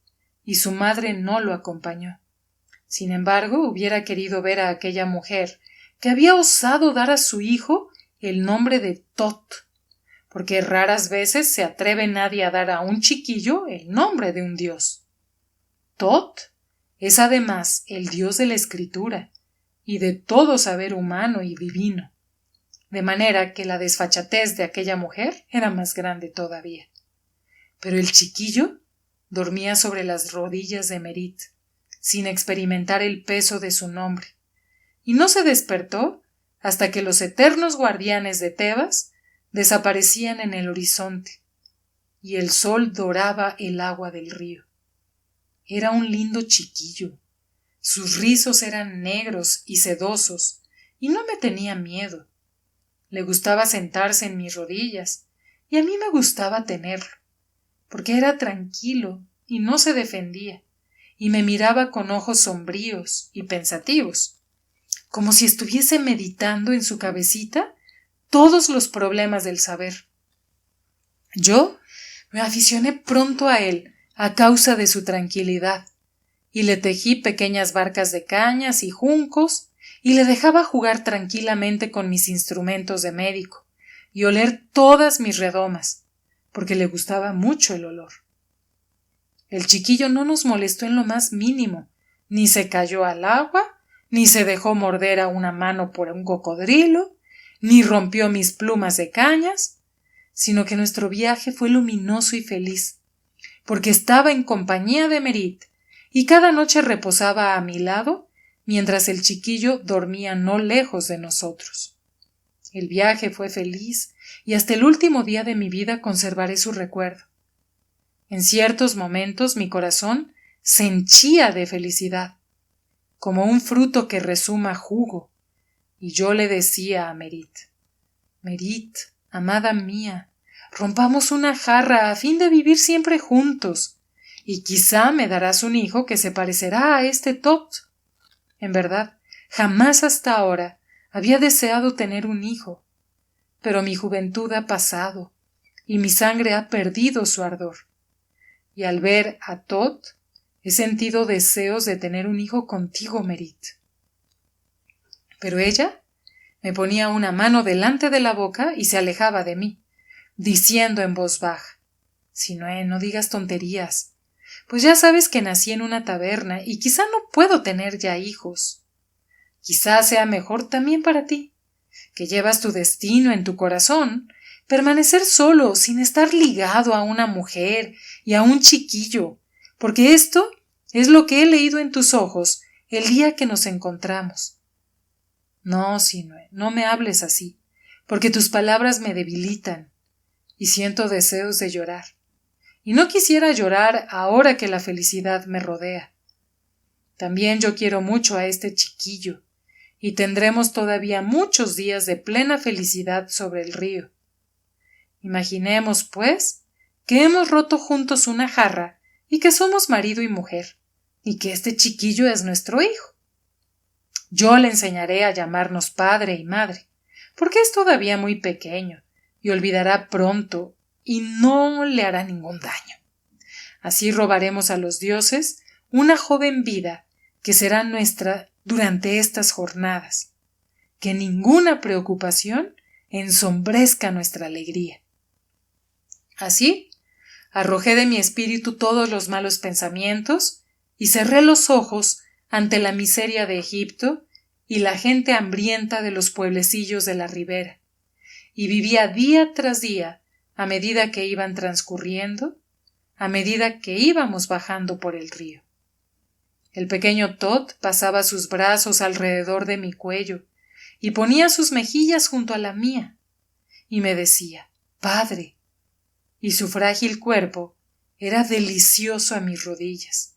y su madre no lo acompañó, Sin embargo, hubiera querido ver a aquella mujer que había osado dar a su hijo el nombre de Tot, porque raras veces se atreve nadie a dar a un chiquillo el nombre de un dios. Tot es además el dios de la escritura y de todo saber humano y divino, de manera que la desfachatez de aquella mujer era más grande todavía. Pero el chiquillo dormía sobre las rodillas de Merit, sin experimentar el peso de su nombre, y no se despertó hasta que los eternos guardianes de Tebas desaparecían en el horizonte, y el sol doraba el agua del río. Era un lindo chiquillo. Sus rizos eran negros y sedosos, y no me tenía miedo. Le gustaba sentarse en mis rodillas, y a mí me gustaba tenerlo, porque era tranquilo y no se defendía, y me miraba con ojos sombríos y pensativos, como si estuviese meditando en su cabecita todos los problemas del saber. Yo me aficioné pronto a él a causa de su tranquilidad, y le tejí pequeñas barcas de cañas y juncos, y le dejaba jugar tranquilamente con mis instrumentos de médico, y oler todas mis redomas, porque le gustaba mucho el olor. El chiquillo no nos molestó en lo más mínimo, ni se cayó al agua, ni se dejó morder a una mano por un cocodrilo, ni rompió mis plumas de cañas, sino que nuestro viaje fue luminoso y feliz, porque estaba en compañía de Merit, y cada noche reposaba a mi lado, mientras el chiquillo dormía no lejos de nosotros. El viaje fue feliz, y hasta el último día de mi vida conservaré su recuerdo. En ciertos momentos mi corazón se henchía de felicidad, como un fruto que resuma jugo, y yo le decía a Merit: Merit, amada mía, rompamos una jarra a fin de vivir siempre juntos, y quizá me darás un hijo que se parecerá a este Tot. En verdad, jamás hasta ahora había deseado tener un hijo, pero mi juventud ha pasado, y mi sangre ha perdido su ardor. Y al ver a Tot, he sentido deseos de tener un hijo contigo, Merit. Pero ella me ponía una mano delante de la boca y se alejaba de mí, diciendo en voz baja: Sinué, no digas tonterías, pues ya sabes que nací en una taberna y quizá no puedo tener ya hijos. Quizá sea mejor también para ti, que llevas tu destino en tu corazón, permanecer solo sin estar ligado a una mujer y a un chiquillo, porque esto es lo que he leído en tus ojos el día que nos encontramos. No, Sinué, no me hables así, porque tus palabras me debilitan, y siento deseos de llorar, y no quisiera llorar ahora que la felicidad me rodea. También yo quiero mucho a este chiquillo, y tendremos todavía muchos días de plena felicidad sobre el río. Imaginemos, pues, que hemos roto juntos una jarra y que somos marido y mujer, y que este chiquillo es nuestro hijo. Yo le enseñaré a llamarnos padre y madre, porque es todavía muy pequeño y olvidará pronto y no le hará ningún daño. Así robaremos a los dioses una joven vida que será nuestra durante estas jornadas. Que ninguna preocupación ensombrezca nuestra alegría. Así, arrojé de mi espíritu todos los malos pensamientos y cerré los ojos ante la miseria de Egipto y la gente hambrienta de los pueblecillos de la ribera, y vivía día tras día a medida que iban transcurriendo, a medida que íbamos bajando por el río. El pequeño Tot pasaba sus brazos alrededor de mi cuello y ponía sus mejillas junto a la mía, y me decía: Padre, y su frágil cuerpo era delicioso a mis rodillas.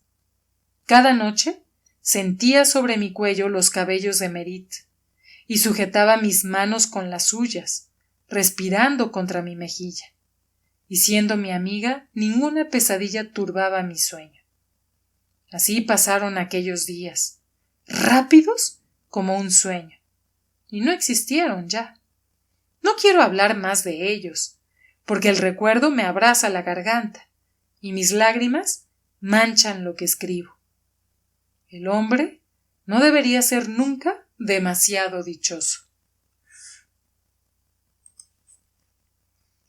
Cada noche sentía sobre mi cuello los cabellos de Merit, y sujetaba mis manos con las suyas, respirando contra mi mejilla, y siendo mi amiga, ninguna pesadilla turbaba mi sueño. Así pasaron aquellos días, rápidos como un sueño, y no existieron ya. No quiero hablar más de ellos, porque el recuerdo me abrasa la garganta, y mis lágrimas manchan lo que escribo. El hombre no debería ser nunca demasiado dichoso.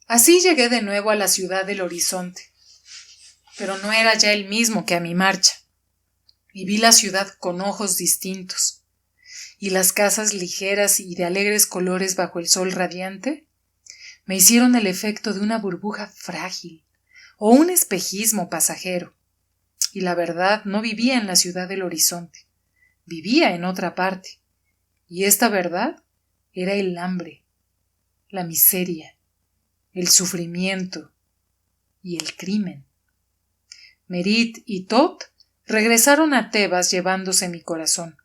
Así llegué de nuevo a la ciudad del horizonte, pero no era ya el mismo que a mi marcha, y vi la ciudad con ojos distintos, y las casas ligeras y de alegres colores bajo el sol radiante me hicieron el efecto de una burbuja frágil o un espejismo pasajero, y la verdad no vivía en la ciudad del horizonte, vivía en otra parte, y esta verdad era el hambre, la miseria, el sufrimiento y el crimen. Merit y Tot regresaron a Tebas llevándose mi corazón.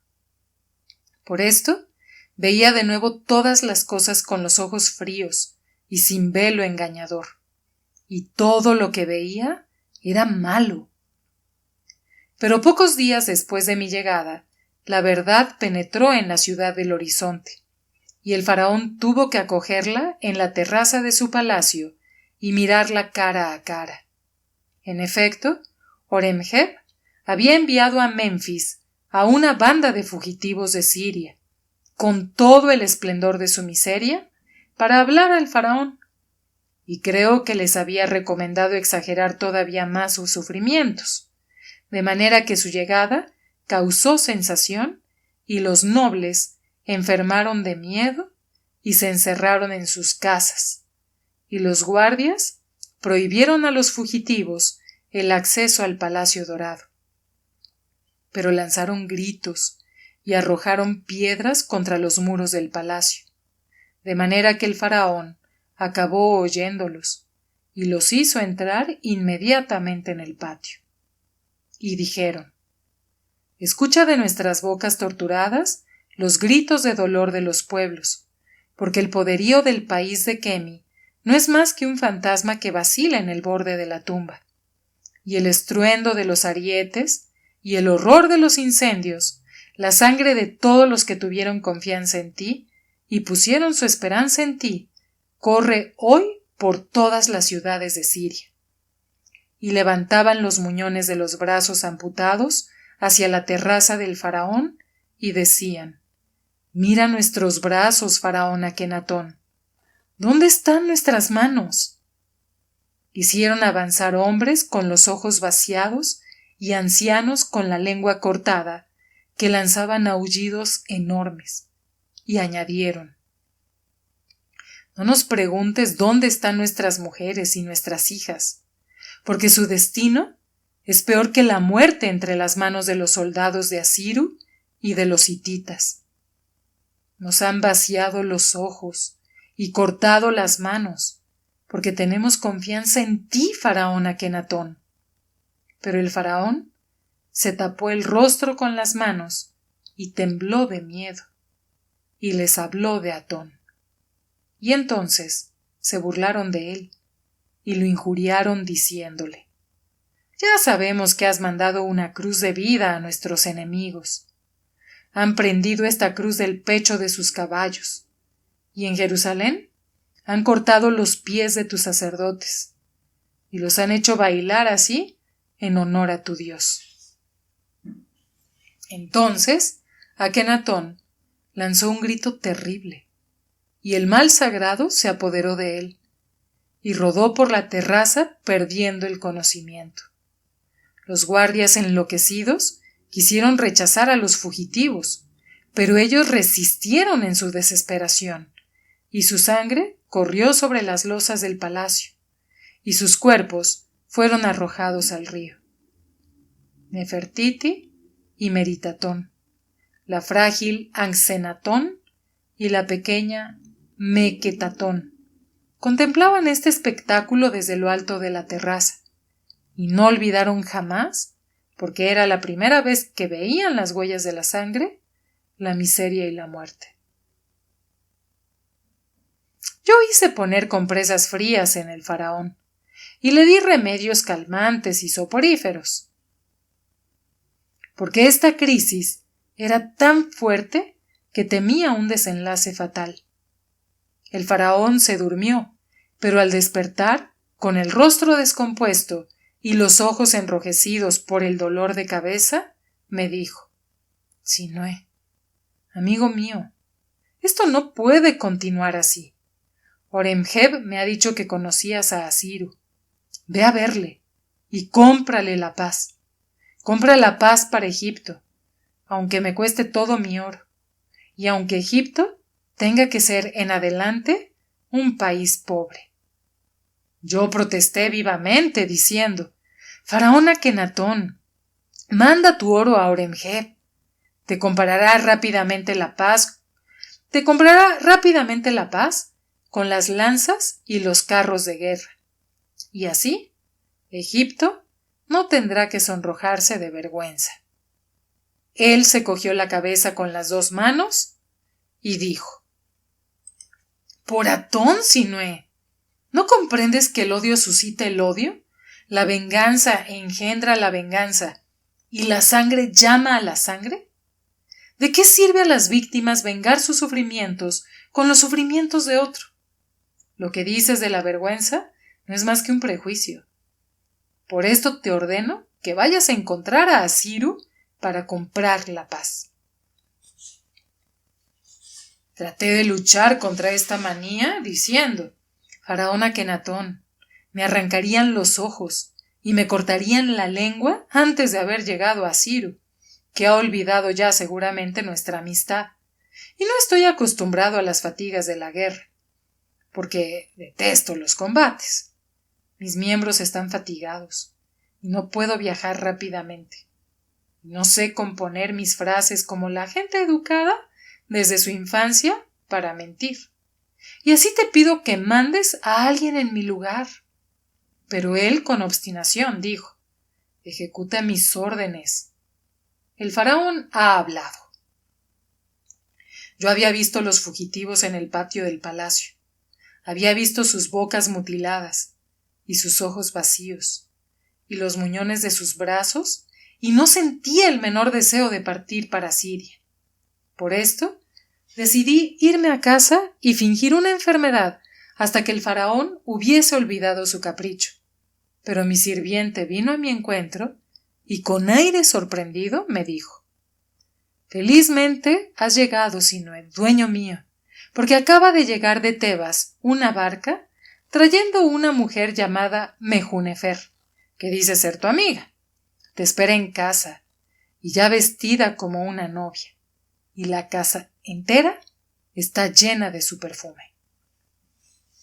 Por esto, veía de nuevo todas las cosas con los ojos fríos y sin velo engañador, y todo lo que veía era malo. Pero pocos días después de mi llegada, la verdad penetró en la ciudad del horizonte, y el faraón tuvo que acogerla en la terraza de su palacio y mirarla cara a cara. En efecto, Horemheb había enviado a Memphis a una banda de fugitivos de Siria, con todo el esplendor de su miseria, para hablar al faraón, y creo que les había recomendado exagerar todavía más sus sufrimientos, de manera que su llegada causó sensación y los nobles enfermaron de miedo y se encerraron en sus casas, y los guardias prohibieron a los fugitivos el acceso al Palacio Dorado. Pero lanzaron gritos y arrojaron piedras contra los muros del palacio, de manera que el faraón acabó oyéndolos y los hizo entrar inmediatamente en el patio. Y dijeron: «Escucha de nuestras bocas torturadas los gritos de dolor de los pueblos, porque el poderío del país de Kemi no es más que un fantasma que vacila en el borde de la tumba, y el estruendo de los arietes y el horror de los incendios, la sangre de todos los que tuvieron confianza en ti y pusieron su esperanza en ti, corre hoy por todas las ciudades de Siria». Y levantaban los muñones de los brazos amputados hacia la terraza del faraón y decían: «Mira nuestros brazos, faraón Akenatón. ¿Dónde están nuestras manos?». Hicieron avanzar hombres con los ojos vaciados y ancianos con la lengua cortada, que lanzaban aullidos enormes, y añadieron: «No nos preguntes dónde están nuestras mujeres y nuestras hijas, porque su destino es peor que la muerte entre las manos de los soldados de Asiru y de los hititas. Nos han vaciado los ojos y cortado las manos, porque tenemos confianza en ti, faraón Akenatón». Pero el faraón se tapó el rostro con las manos y tembló de miedo, y les habló de Atón. Y entonces se burlaron de él y lo injuriaron diciéndole: «Ya sabemos que has mandado una cruz de vida a nuestros enemigos. Han prendido esta cruz del pecho de sus caballos, y en Jerusalén han cortado los pies de tus sacerdotes, y los han hecho bailar así en honor a tu Dios». Entonces Akenatón lanzó un grito terrible, y el mal sagrado se apoderó de él, y rodó por la terraza perdiendo el conocimiento. Los guardias enloquecidos quisieron rechazar a los fugitivos, pero ellos resistieron en su desesperación, y su sangre corrió sobre las losas del palacio, y sus cuerpos fueron arrojados al río. Nefertiti y Meritatón, la frágil Anxenatón y la pequeña Mequetatón, contemplaban este espectáculo desde lo alto de la terraza, y no olvidaron jamás, porque era la primera vez que veían las huellas de la sangre, la miseria y la muerte. Yo hice poner compresas frías en el faraón, y le di remedios calmantes y soporíferos, porque esta crisis era tan fuerte que temía un desenlace fatal. El faraón se durmió, pero al despertar, con el rostro descompuesto y los ojos enrojecidos por el dolor de cabeza, me dijo: Sinué, amigo mío, esto no puede continuar así. Horemheb me ha dicho que conocías a Asiru. Ve a verle y cómprale la paz. Compra la paz para Egipto, aunque me cueste todo mi oro, y aunque Egipto tenga que ser en adelante un país pobre. Yo protesté vivamente, diciendo: Faraón Akenatón, manda tu oro a Horemheb. Te comprará rápidamente la paz con las lanzas y los carros de guerra. Y así, Egipto no tendrá que sonrojarse de vergüenza. Él se cogió la cabeza con las 2 manos y dijo: Por Atón, Sinué, ¿no comprendes que el odio suscita el odio? La venganza engendra la venganza, y la sangre llama a la sangre. ¿De qué sirve a las víctimas vengar sus sufrimientos con los sufrimientos de otro? Lo que dices de la vergüenza no es más que un prejuicio. Por esto te ordeno que vayas a encontrar a Asiru para comprar la paz. Traté de luchar contra esta manía diciendo: Faraón Akenatón, me arrancarían los ojos y me cortarían la lengua antes de haber llegado a Asiru, que ha olvidado ya seguramente nuestra amistad, y no estoy acostumbrado a las fatigas de la guerra, porque detesto los combates. Mis miembros están fatigados y no puedo viajar rápidamente. No sé componer mis frases como la gente educada desde su infancia para mentir. Y así te pido que mandes a alguien en mi lugar. Pero él con obstinación dijo: Ejecuta mis órdenes. El faraón ha hablado. Yo había visto los fugitivos en el patio del palacio. Había visto sus bocas mutiladas y sus ojos vacíos y los muñones de sus brazos, y no sentía el menor deseo de partir para Siria. Por esto, decidí irme a casa y fingir una enfermedad hasta que el faraón hubiese olvidado su capricho. Pero mi sirviente vino a mi encuentro y con aire sorprendido me dijo: Felizmente has llegado, Sinué, dueño mío, porque acaba de llegar de Tebas una barca trayendo una mujer llamada Mejunefer, que dice ser tu amiga. Te espera en casa y ya vestida como una novia, y la casa entera está llena de su perfume.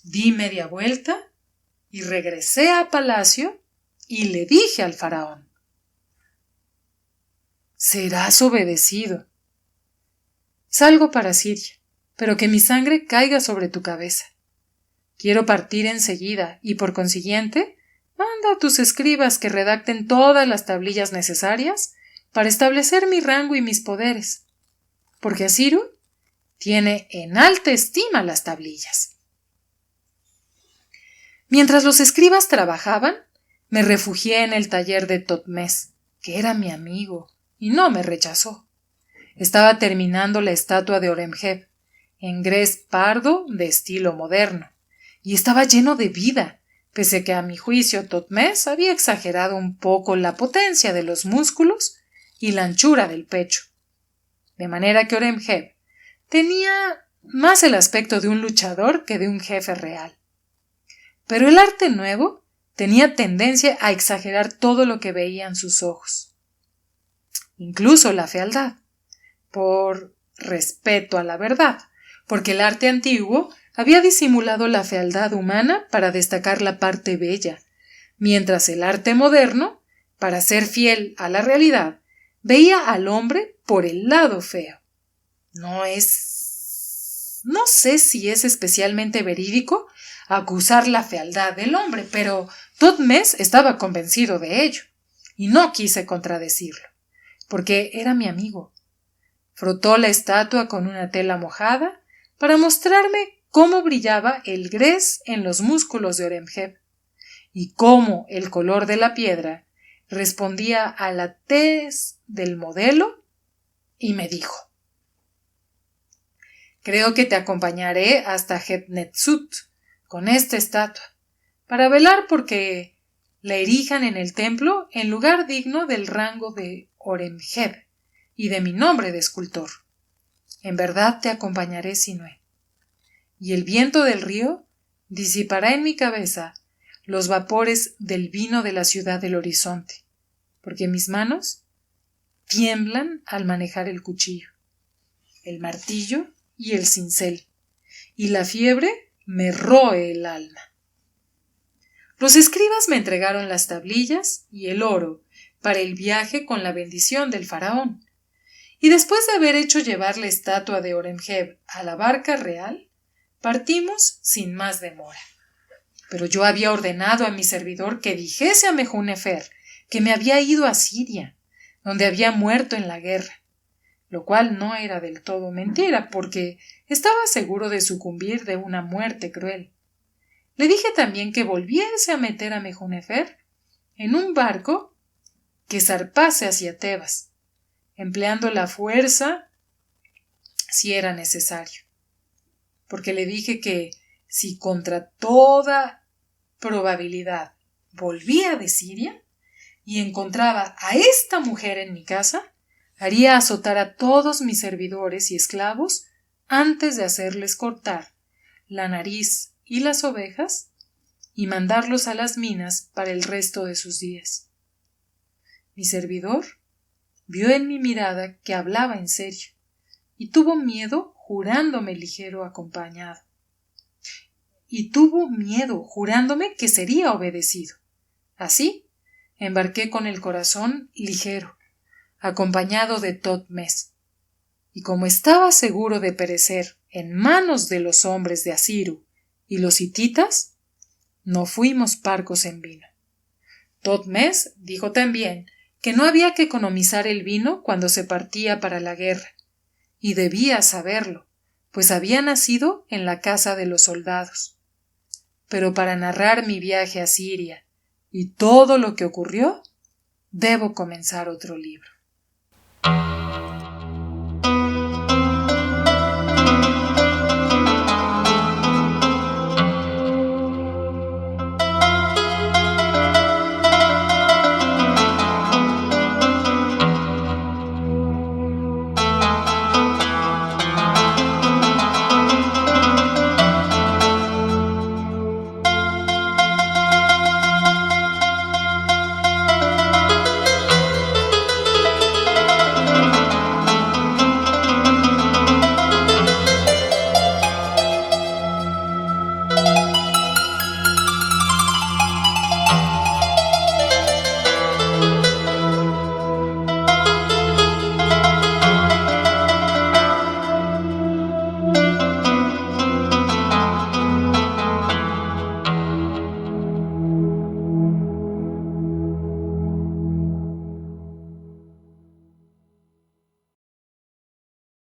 Di media vuelta y regresé a palacio y le dije al faraón: Serás obedecido. Salgo para Siria, pero que mi sangre caiga sobre tu cabeza. Quiero partir enseguida y, por consiguiente, manda a tus escribas que redacten todas las tablillas necesarias para establecer mi rango y mis poderes, porque Asiru tiene en alta estima las tablillas. Mientras los escribas trabajaban, me refugié en el taller de Totmés, que era mi amigo, y no me rechazó. Estaba terminando la estatua de Horemheb, en grés pardo de estilo moderno, y estaba lleno de vida, pese que a mi juicio Totmés había exagerado un poco la potencia de los músculos y la anchura del pecho. De manera que Horemheb tenía más el aspecto de un luchador que de un jefe real. Pero el arte nuevo tenía tendencia a exagerar todo lo que veían sus ojos, incluso la fealdad, por respeto a la verdad, porque el arte antiguo había disimulado la fealdad humana para destacar la parte bella, mientras el arte moderno, para ser fiel a la realidad, veía al hombre por el lado feo. No sé si es especialmente verídico acusar la fealdad del hombre, pero Totmés estaba convencido de ello, y no quise contradecirlo, porque era mi amigo. Frotó la estatua con una tela mojada para mostrarme cómo brillaba el grés en los músculos de Horemheb y cómo el color de la piedra respondía a la tez del modelo, y me dijo: Creo que te acompañaré hasta Hetnetzut con esta estatua, para velar porque la erijan en el templo en lugar digno del rango de Horemheb, y de mi nombre de escultor. En verdad te acompañaré, Sinué. Y el viento del río disipará en mi cabeza los vapores del vino de la ciudad del horizonte, porque mis manos tiemblan al manejar el cuchillo, el martillo y el cincel, y la fiebre me roe el alma. Los escribas me entregaron las tablillas y el oro para el viaje con la bendición del faraón, y después de haber hecho llevar la estatua de Horemheb a la barca real, partimos sin más demora. Pero yo había ordenado a mi servidor que dijese a Mejúnefer que me había ido a Siria, donde había muerto en la guerra, lo cual no era del todo mentira, porque estaba seguro de sucumbir de una muerte cruel. Le dije también que volviese a meter a Mejúnefer en un barco que zarpase hacia Tebas, empleando la fuerza si era necesario, porque le dije que si contra toda probabilidad volvía de Siria y encontraba a esta mujer en mi casa, haría azotar a todos mis servidores y esclavos antes de hacerles cortar la nariz y las ovejas y mandarlos a las minas para el resto de sus días. Mi servidor vio en mi mirada que hablaba en serio y tuvo miedo jurándome que sería obedecido. Así embarqué con el corazón ligero, acompañado de Totmes, y como estaba seguro de perecer en manos de los hombres de Asiru y los hititas, no fuimos parcos en vino. Totmes dijo también que no había que economizar el vino cuando se partía para la guerra, y debía saberlo, pues había nacido en la casa de los soldados. Pero para narrar mi viaje a Siria y todo lo que ocurrió, debo comenzar otro libro.